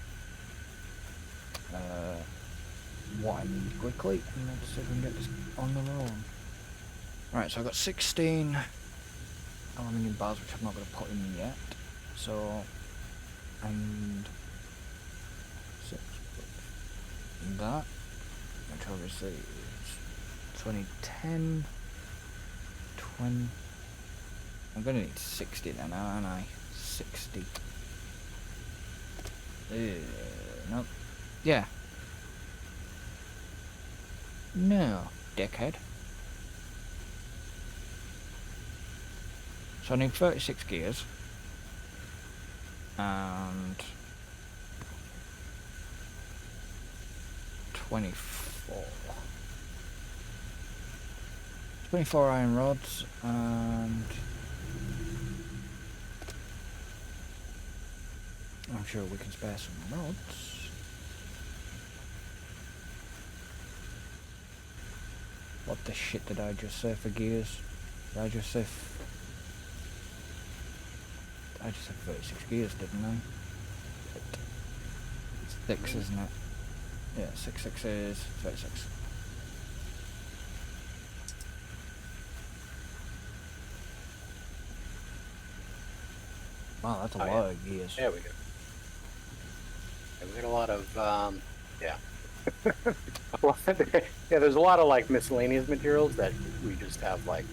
what I need quickly, and let's see if we can get this on the road. Right, so I've got 16 aluminium bars, which I'm not going to put in yet. So I need 6. That, which obviously is 2010, 20. I'm going to need 60 then, aren't I? 60. Nope. Yeah. No, dickhead. So I need 36 gears. And 24. 24 iron rods, and I'm sure we can spare some rods. What the shit did I just say for gears? Did I just say 36 gears, didn't I? It's 6, isn't it? Yeah, 6 is 36. Wow, that's a lot of gears. There we go. Yeah, we got a lot of, yeah. Yeah, there's a lot of like miscellaneous materials that we just have like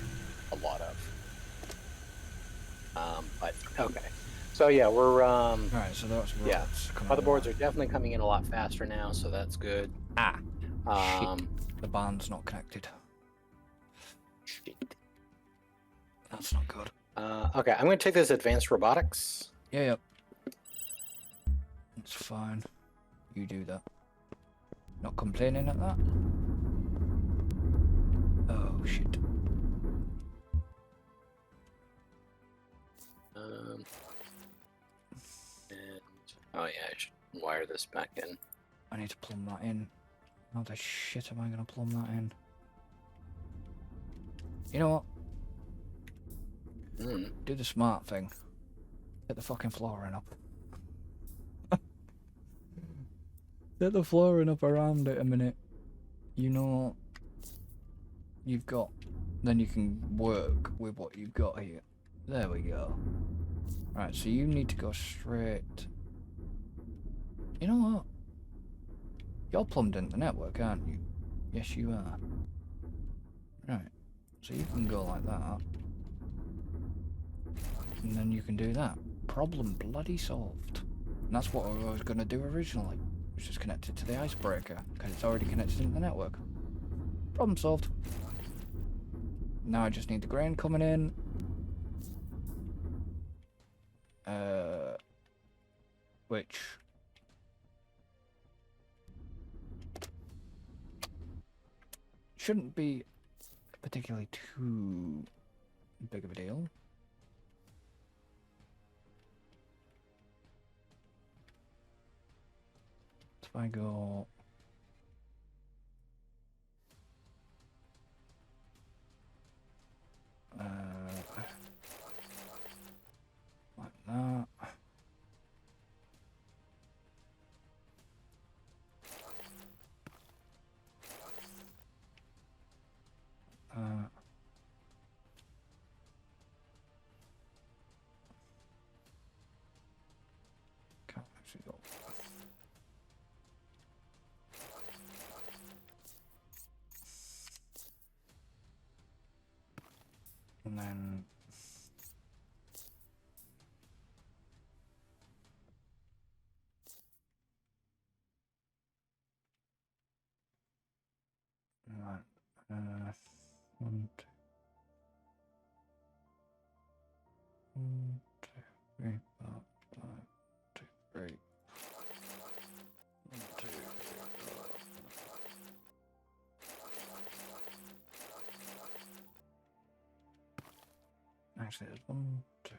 a lot of. But okay. So yeah, we're Alright, so that's rods. yeah. Motherboards are definitely coming in a lot faster now, so that's good. Shit. The barn's not connected. Shit. That's not good. Okay, I'm gonna take this advanced robotics. Yeah, yep. It's fine. You do that. Not complaining at that? Oh, shit. And oh yeah, I should wire this back in. I need to plumb that in. How the shit am I gonna plumb that in? You know what? Do the smart thing. Get the fucking flooring up. Get the flooring up around it a minute. You know you've got. Then you can work with what you've got here. There we go. Right, so you need to go straight. You know what? You're plumbed into the network, aren't you? Yes, you are. Right. So you can go like that. And then you can do that. Problem bloody solved. And that's what I was going to do originally. Which is connected to the icebreaker. Because it's already connected into the network. Problem solved. Now I just need the grain coming in. Which... shouldn't be particularly too big of a deal. If I go... And then right, 1, 2, 1, 2, 3, 4, 5, 2, 3. 1, 2, 3, 4. Actually, there's 1, 2,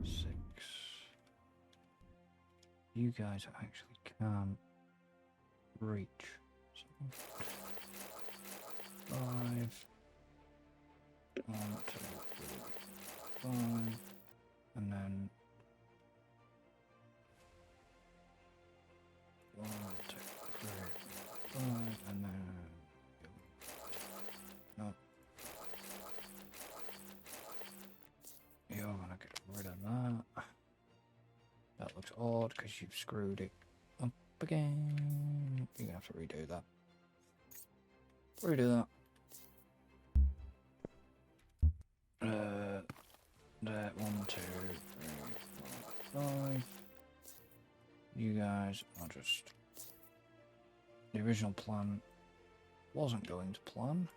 6. You guys actually can't reach. 5. 1, 2, 3, 5. And then 1, 2, 3, 5. And then no. You're gonna get rid of that. That looks odd because you've screwed it up again. You're gonna have to redo that. Redo that. There, 1, 2, 3, 4, 5. You guys are just. The original plan wasn't going to plan.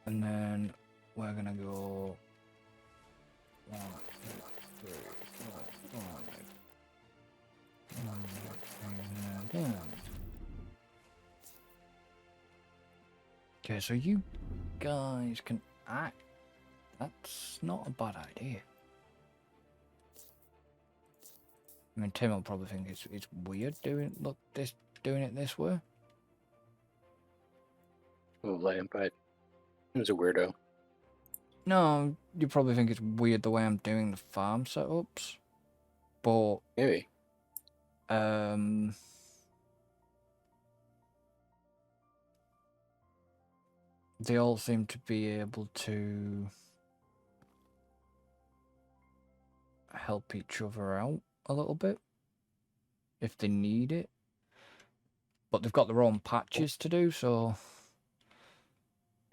And then we're gonna go 1, 2, 3, 4, 5. Okay, so you guys can act. That's not a bad idea. I mean, Tim will probably think it's weird doing it this way. But he was a weirdo. No, you probably think it's weird the way I'm doing the farm setups, but Maybe. They all seem to be able to help each other out a little bit if they need it. But they've got their own patches to do, so...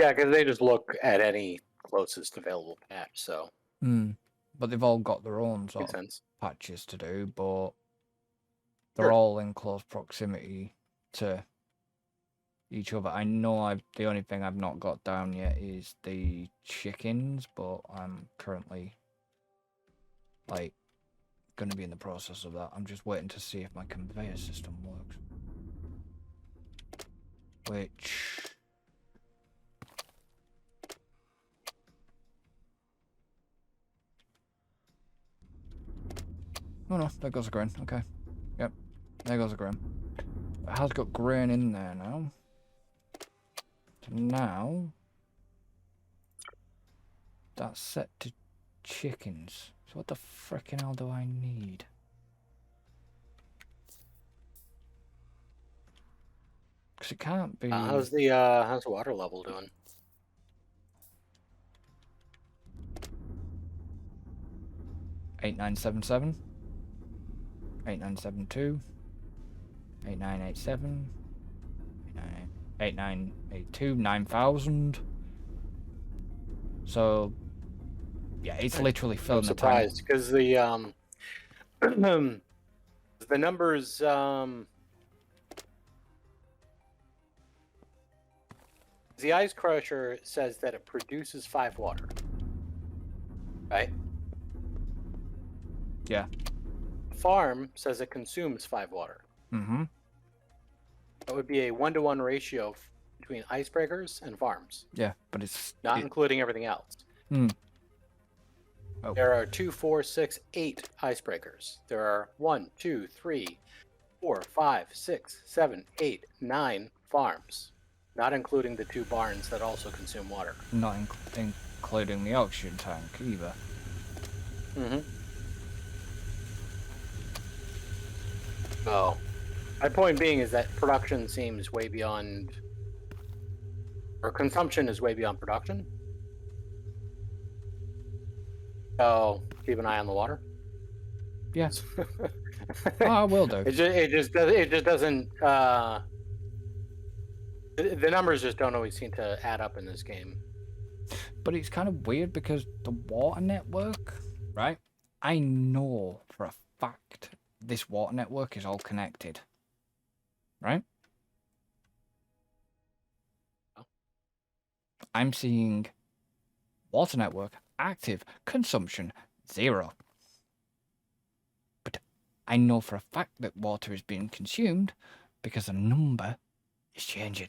Yeah, because they just look at any closest available patch, so... But they've all got their own sort of patches to do, but they're all in close proximity to each other. I know the only thing I've not got down yet is the chickens, but I'm currently, like, going to be in the process of that. I'm just waiting to see if my conveyor system works. Which... Oh no, there goes the grain. Okay. Yep. There goes the grain. It has got grain in there now. So now... that's set to chickens. So what the frickin' hell do I need? Because it can't be... how's the water level doing? $8977, 8972, 8987, 8982, 9000. So yeah, it's literally filling the tank. I'm surprised because the numbers the ice crusher says that it produces 5 water, right? Yeah. The farm says it consumes 5 water. Mm-hmm. That would be a 1-to-1 ratio between icebreakers and farms. Yeah, but it's not including everything else. Oh. There are 2, 4, 6, 8 icebreakers. There are 1, 2, 3, 4, 5, 6, 7, 8, 9 farms, not including the 2 barns that also consume water. Not including the oxygen tank either. Mm-hmm. Oh, my point being is that production seems way beyond, or consumption is way beyond production. So keep an eye on the water. Yeah. Oh, I will do. It just doesn't. The numbers just don't always seem to add up in this game. But it's kind of weird because the water network, right? I know for a fact this water network is all connected, right? Oh. I'm seeing water network active, consumption 0. But I know for a fact that water is being consumed because the number is changing.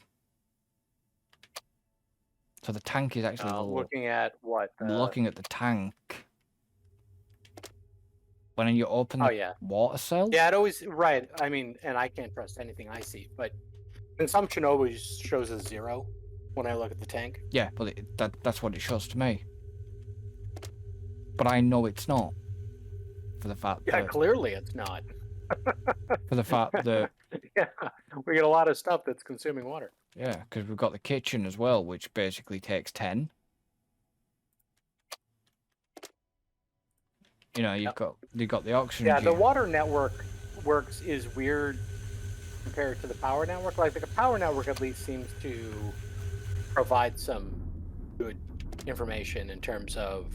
So the tank is actually Looking at what? looking at the tank. When you open the water cell. Yeah, it always right. I mean, and I can't trust anything I see, but consumption always shows a 0 when I look at the tank. Yeah, well, that's what it shows to me. But I know it's not. For the fact that... clearly it's not. For the fact that... Yeah, we get a lot of stuff that's consuming water. Yeah, because we've got the kitchen as well, which basically takes 10. You know, you've got the oxygen. Yeah, the water network is weird compared to the power network. Like the power network at least seems to provide some good information in terms of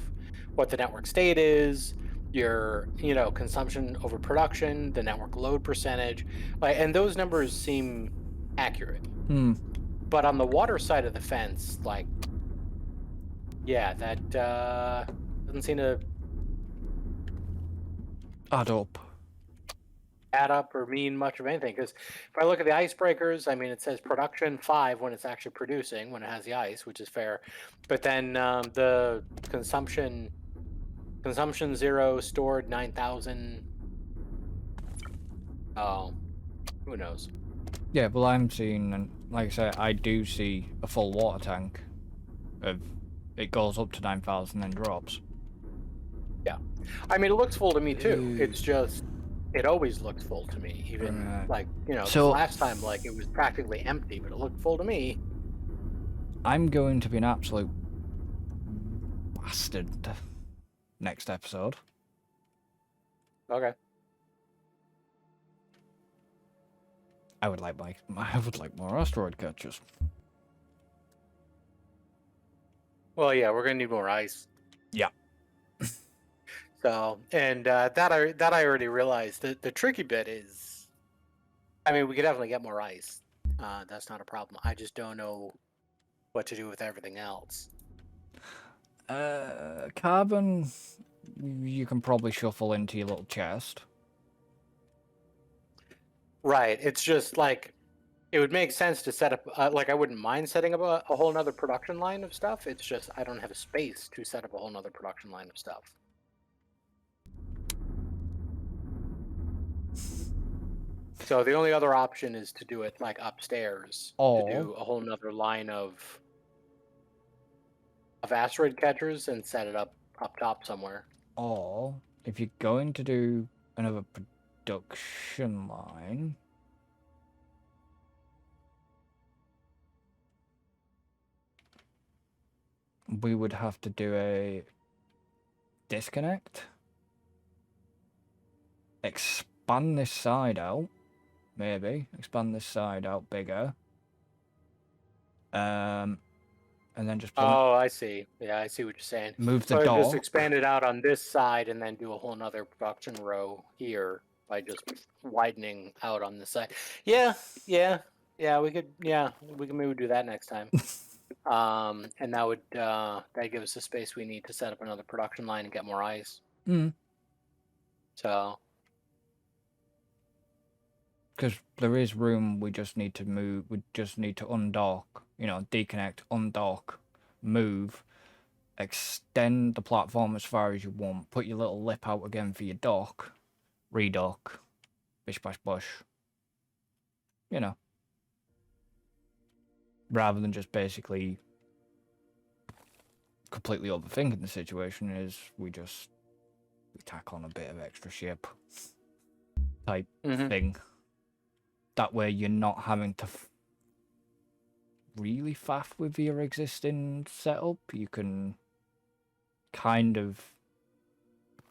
what the network state is, your consumption over production, the network load percentage, and those numbers seem accurate. But on the water side of the fence, that doesn't seem to add up or mean much of anything. Because if I look at the icebreakers, I mean, it says production 5 when it's actually producing, when it has the ice, which is fair. But then the consumption 0, stored 9,000. Oh, who knows? Yeah, well, I'm seeing, and like I said, I do see a full water tank. It goes up to 9,000 and drops. Yeah, I mean, it looks full to me too. It's just it always looks full to me, even so last time, it was practically empty, but it looked full to me. I'm going to be an absolute bastard next episode. Okay. I would like more asteroid catchers. Well, yeah, we're gonna need more ice. Yeah. So, and that I already realized. The tricky bit is, I mean, we could definitely get more ice. That's not a problem. I just don't know what to do with everything else. Carbon, you can probably shuffle into your little chest. Right. It's just it would make sense to set up, I wouldn't mind setting up a whole nother production line of stuff. It's just I don't have a space to set up a whole nother production line of stuff. So the only other option is to do it upstairs. To do a whole nother line of asteroid catchers and set it up top somewhere. Or if you're going to do another production line, we would have to do a disconnect, expand this side out, maybe expand this side out bigger, and then just I see. Yeah, I see what you're saying. Move the dock. Just expand it out on this side and then do a whole nother production row here by just widening out on this side. Yeah, we could maybe do that next time. And that would that give us the space we need to set up another production line and get more ice. So, because there is room, we just need to move. We just need to undock. Deconnect, undock, move, extend the platform as far as you want. Put your little lip out again for your dock. Redock. Bish bash bush. Rather than just basically completely overthinking the situation, is we tack on a bit of extra ship type thing. That way you're not having to really faff with your existing setup. You can kind of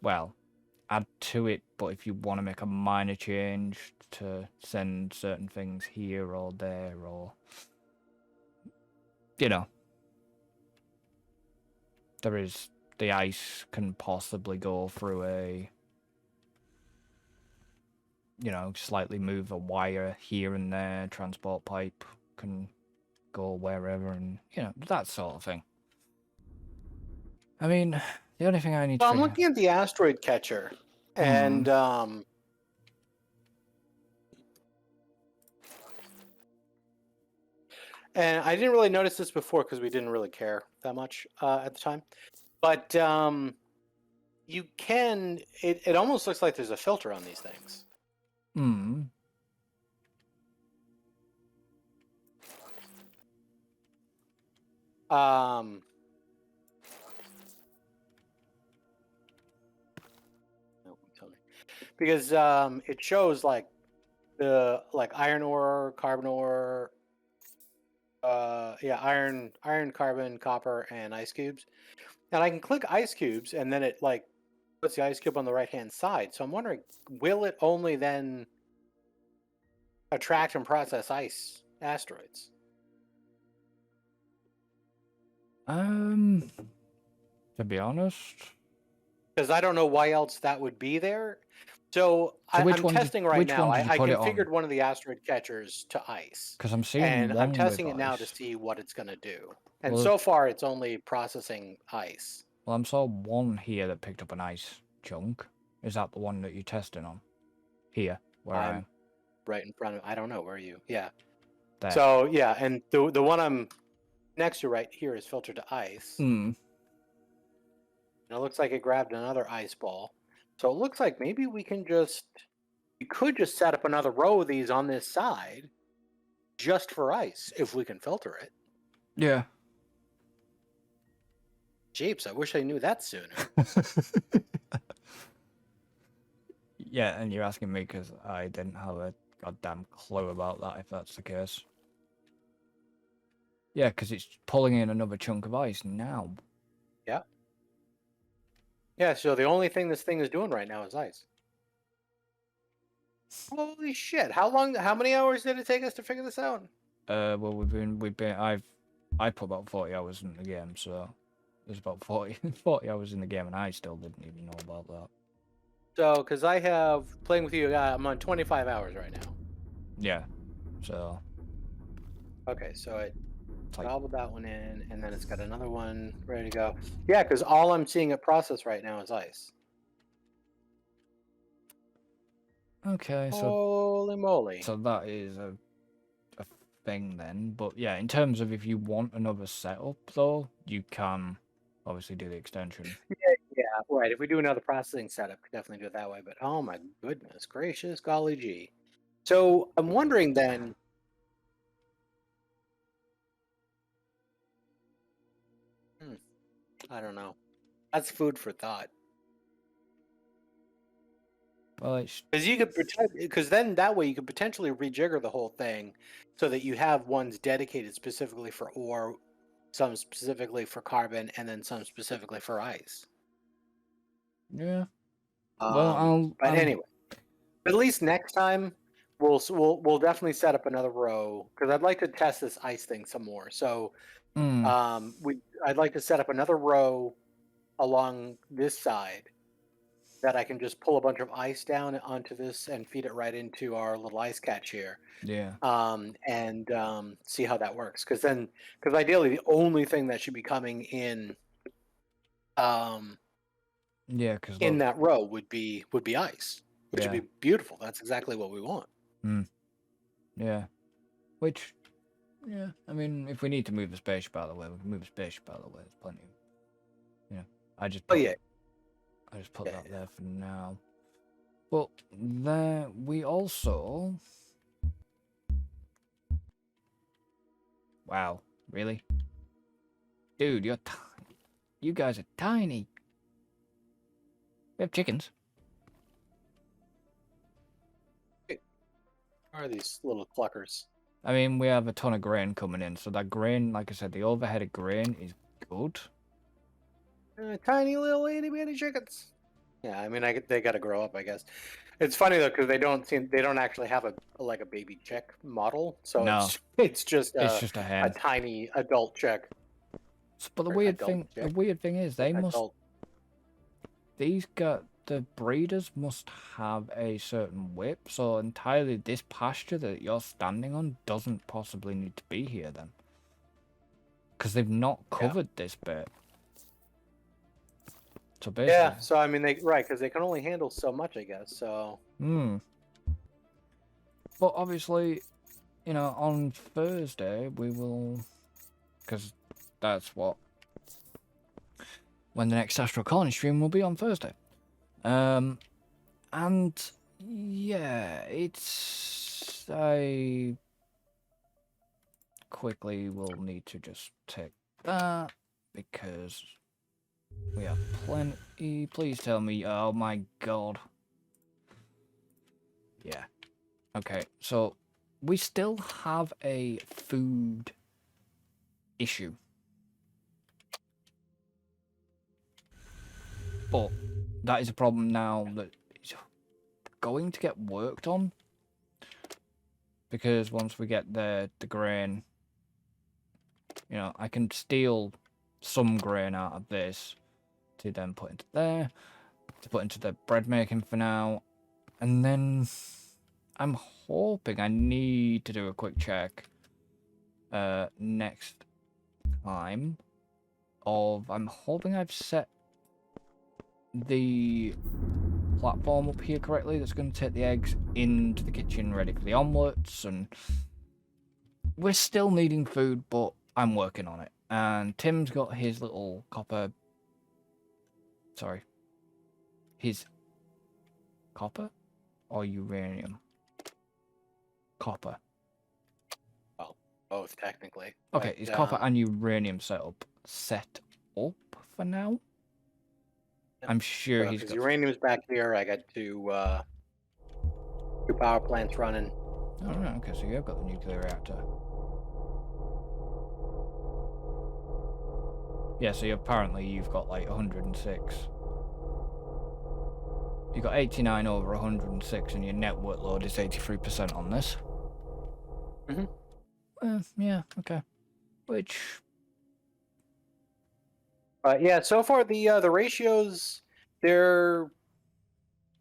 well, add to it, but if you want to make a minor change to send certain things here or there, or, you know, there is, the ice can possibly go through a, you know, slightly move a wire here and there, transport pipe can go wherever, and, you know, that sort of thing. I mean, the only thing I need So to I'm figure... looking at the asteroid catcher, and I didn't really notice this before because we didn't really care that much at the time. But you can. It almost looks like there's a filter on these things. Hmm. Because it shows like the iron ore, carbon ore, iron, carbon, copper, and ice cubes. And I can click ice cubes, and then it like puts the ice cube on the right hand side. So I'm wondering, will it only then attract and process ice asteroids? To be honest, Because I don't know why else that would be there. So I'm testing right which now. one did you I put it on? configured one of the asteroid catchers to ice, Because I'm seeing and I'm one with testing it now to ice. see what it's going to do. And Well, so far, it's only processing ice. well, I saw one here that picked up an ice chunk. Is that the one that you're testing on? Here, where I I'm am. right in front of. I don't know where you. Yeah. There. So yeah, and the one I'm next to right here is filtered to ice. Hmm. And it looks like it grabbed another ice ball. So it looks like maybe we could just set up another row of these on this side just for ice if we can filter it. Yeah. Jeeps, I wish I knew that sooner. Yeah, and you're asking me because I didn't have a goddamn clue about that, if that's the case. Yeah, because it's pulling in another chunk of ice now. Yeah. Yeah, so the only thing this thing is doing right now is ice. Holy shit. How many hours did it take us to figure this out? Well, I put about 40 hours in the game, so there's about 40 hours in the game, and I still didn't even know about that. So, because I have, playing with you, I'm on 25 hours right now. Yeah, so... Okay, so it like... gobbled that one in, and then it's got another one ready to go. Yeah, because all I'm seeing it process right now is ice. Okay, so... Holy moly. So that is a thing then, but yeah, in terms of if you want another setup, though, you can obviously do the extension. Yeah, right. If we do another processing setup, we definitely do it that way. But oh my goodness gracious, golly gee. So I'm wondering then. I don't know. That's food for thought. Well, it's... Because you could because then that way you could potentially rejigger the whole thing, so that you have ones dedicated specifically for ore, some specifically for carbon, and then some specifically for ice. Yeah. Well, But anyway, at least next time we'll definitely set up another row because I'd like to test this ice thing some more. So I'd like to set up another row along this side that I can just pull a bunch of ice down onto this and feed it right into our little ice catch here. Yeah. And see how that works. Because ideally the only thing that should be coming in yeah, because in that row would be ice, which yeah. would be beautiful. That's exactly what we want. Yeah. Which, yeah, I mean, if we need to move the spaceship out of the way, we can move the spaceship out of the way. There's plenty of, yeah. I just put that there for now. But there, we also... Wow, really? Dude, you're tiny. You guys are tiny. We have chickens. What are these little cluckers? I mean, we have a ton of grain coming in, so that grain, like I said, the overhead of grain is good. Tiny little itty bitty chickens. Yeah, I mean, they got to grow up, I guess. It's funny though because they don't actually have a baby chick model, so No, it's just it's a just a hen. tiny adult chick. But the Or weird adult thing, chick. is they must. Adult. The breeders must have a certain whip, so entirely this pasture that you're standing on doesn't possibly need to be here then. Because they've not covered this bit. So basically... Yeah, so I mean, because they can only handle so much, I guess, so... But obviously, you know, on Thursday, we will... Because that's what... When the next Astro Colony stream will be on Thursday. And... Yeah, it's... I... Quickly will need to just take that, because... We have plenty... Please tell me... Oh my god. Yeah. Okay, so... We still have a food issue. But that is a problem now that is going to get worked on. Because once we get the grain, you know, I can steal some grain out of this to then put into there, to put into the bread making for now. And then I'm hoping I need to do a quick check next time of... I'm hoping I've set the platform up here correctly that's going to take the eggs into the kitchen ready for the omelettes, and we're still needing food, but I'm working on it. And Tim's got his little copper... Sorry. His copper or uranium? Copper. Well, both, technically. Okay, But, his copper and uranium set up for now. I'm sure he's got... uranium's back here. I got two power plants running. Oh, right, okay, so you've got the nuclear reactor. Yeah, so apparently you've got like 106. You've got 89 over 106, and your net workload is 83% on this. Yeah, okay. Which... yeah, so far the ratios, they're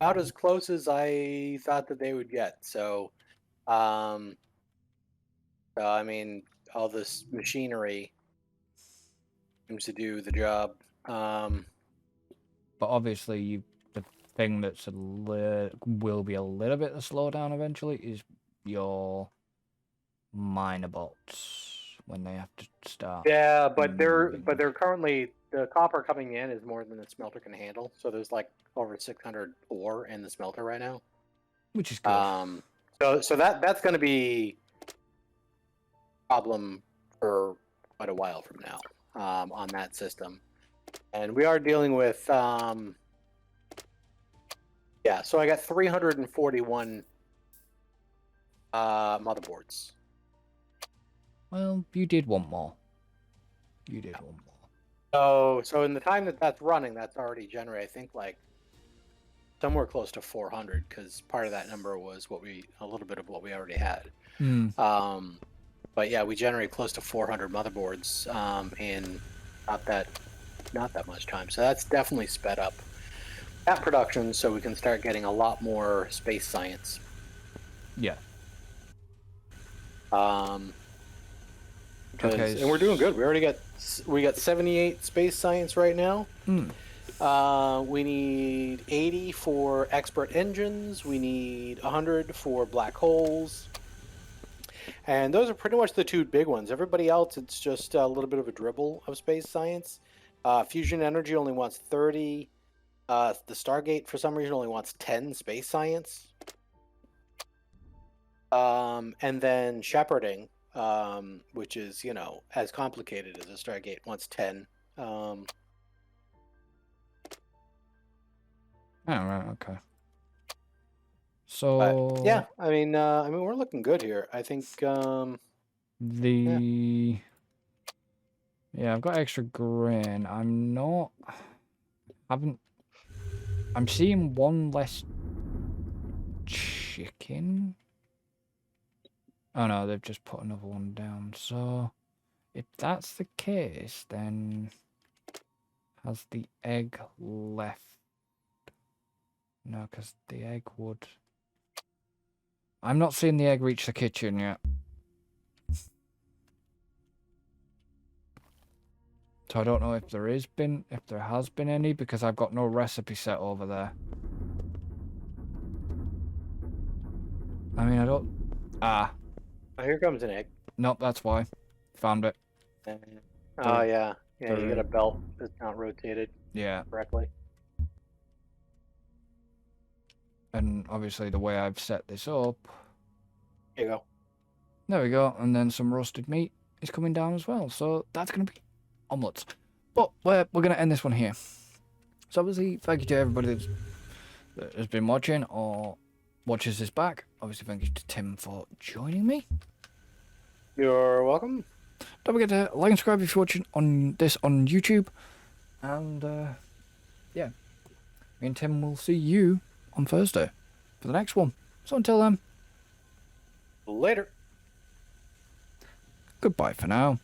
about as close as I thought that they would get. So, I mean, all this machinery seems to do the job. But obviously, the thing that's will be a little bit of slowdown eventually is your miner bots when they have to start. Yeah, but they're currently, the copper coming in is more than the smelter can handle. So there's like over 600 ore in the smelter right now, which is good. So that's going to be a problem for quite a while from now on that system, and we are dealing with yeah. So I got 341 motherboards. Well, you did want more. You did want more. So in the time that's running, that's already generated, I think, like somewhere close to 400, because part of that number was a little bit of what we already had. But yeah, we generate close to 400 motherboards in not that much time. So that's definitely sped up that production, so we can start getting a lot more space science. Yeah. Okay. And we're doing good. We got 78 space science right now. We need 80 for expert engines. We need 100 for black holes. And those are pretty much the two big ones. Everybody else, it's just a little bit of a dribble of space science. Fusion energy only wants 30. The Stargate, for some reason, only wants 10 space science. And then shepherding, which is, you know, as complicated as a Stargate, wants 10. Oh, right, okay. So but, yeah, I mean, we're looking good here. I think yeah, I've got extra grain. I'm seeing one less chicken. Oh no, they've just put another one down. So, if that's the case, then has the egg left? No, because the egg would... I'm not seeing the egg reach the kitchen yet. So I don't know if there has been any, because I've got no recipe set over there. I mean, I don't... Ah. Oh, here comes an egg. Nope, that's why. Found it. Oh, yeah. Yeah, you got the- a belt that's not rotated Yeah. correctly. And obviously the way I've set this up... Here you go. There we go. And then some roasted meat is coming down as well. So that's going to be omelettes. But we're going to end this one here. So obviously, thank you to everybody that has been watching or watches this back. Obviously, thank you to Tim for joining me. You're welcome. Don't forget to like and subscribe if you're watching this on YouTube. And yeah, me and Tim will see you on Thursday for the next one. So until then, Later. goodbye for now.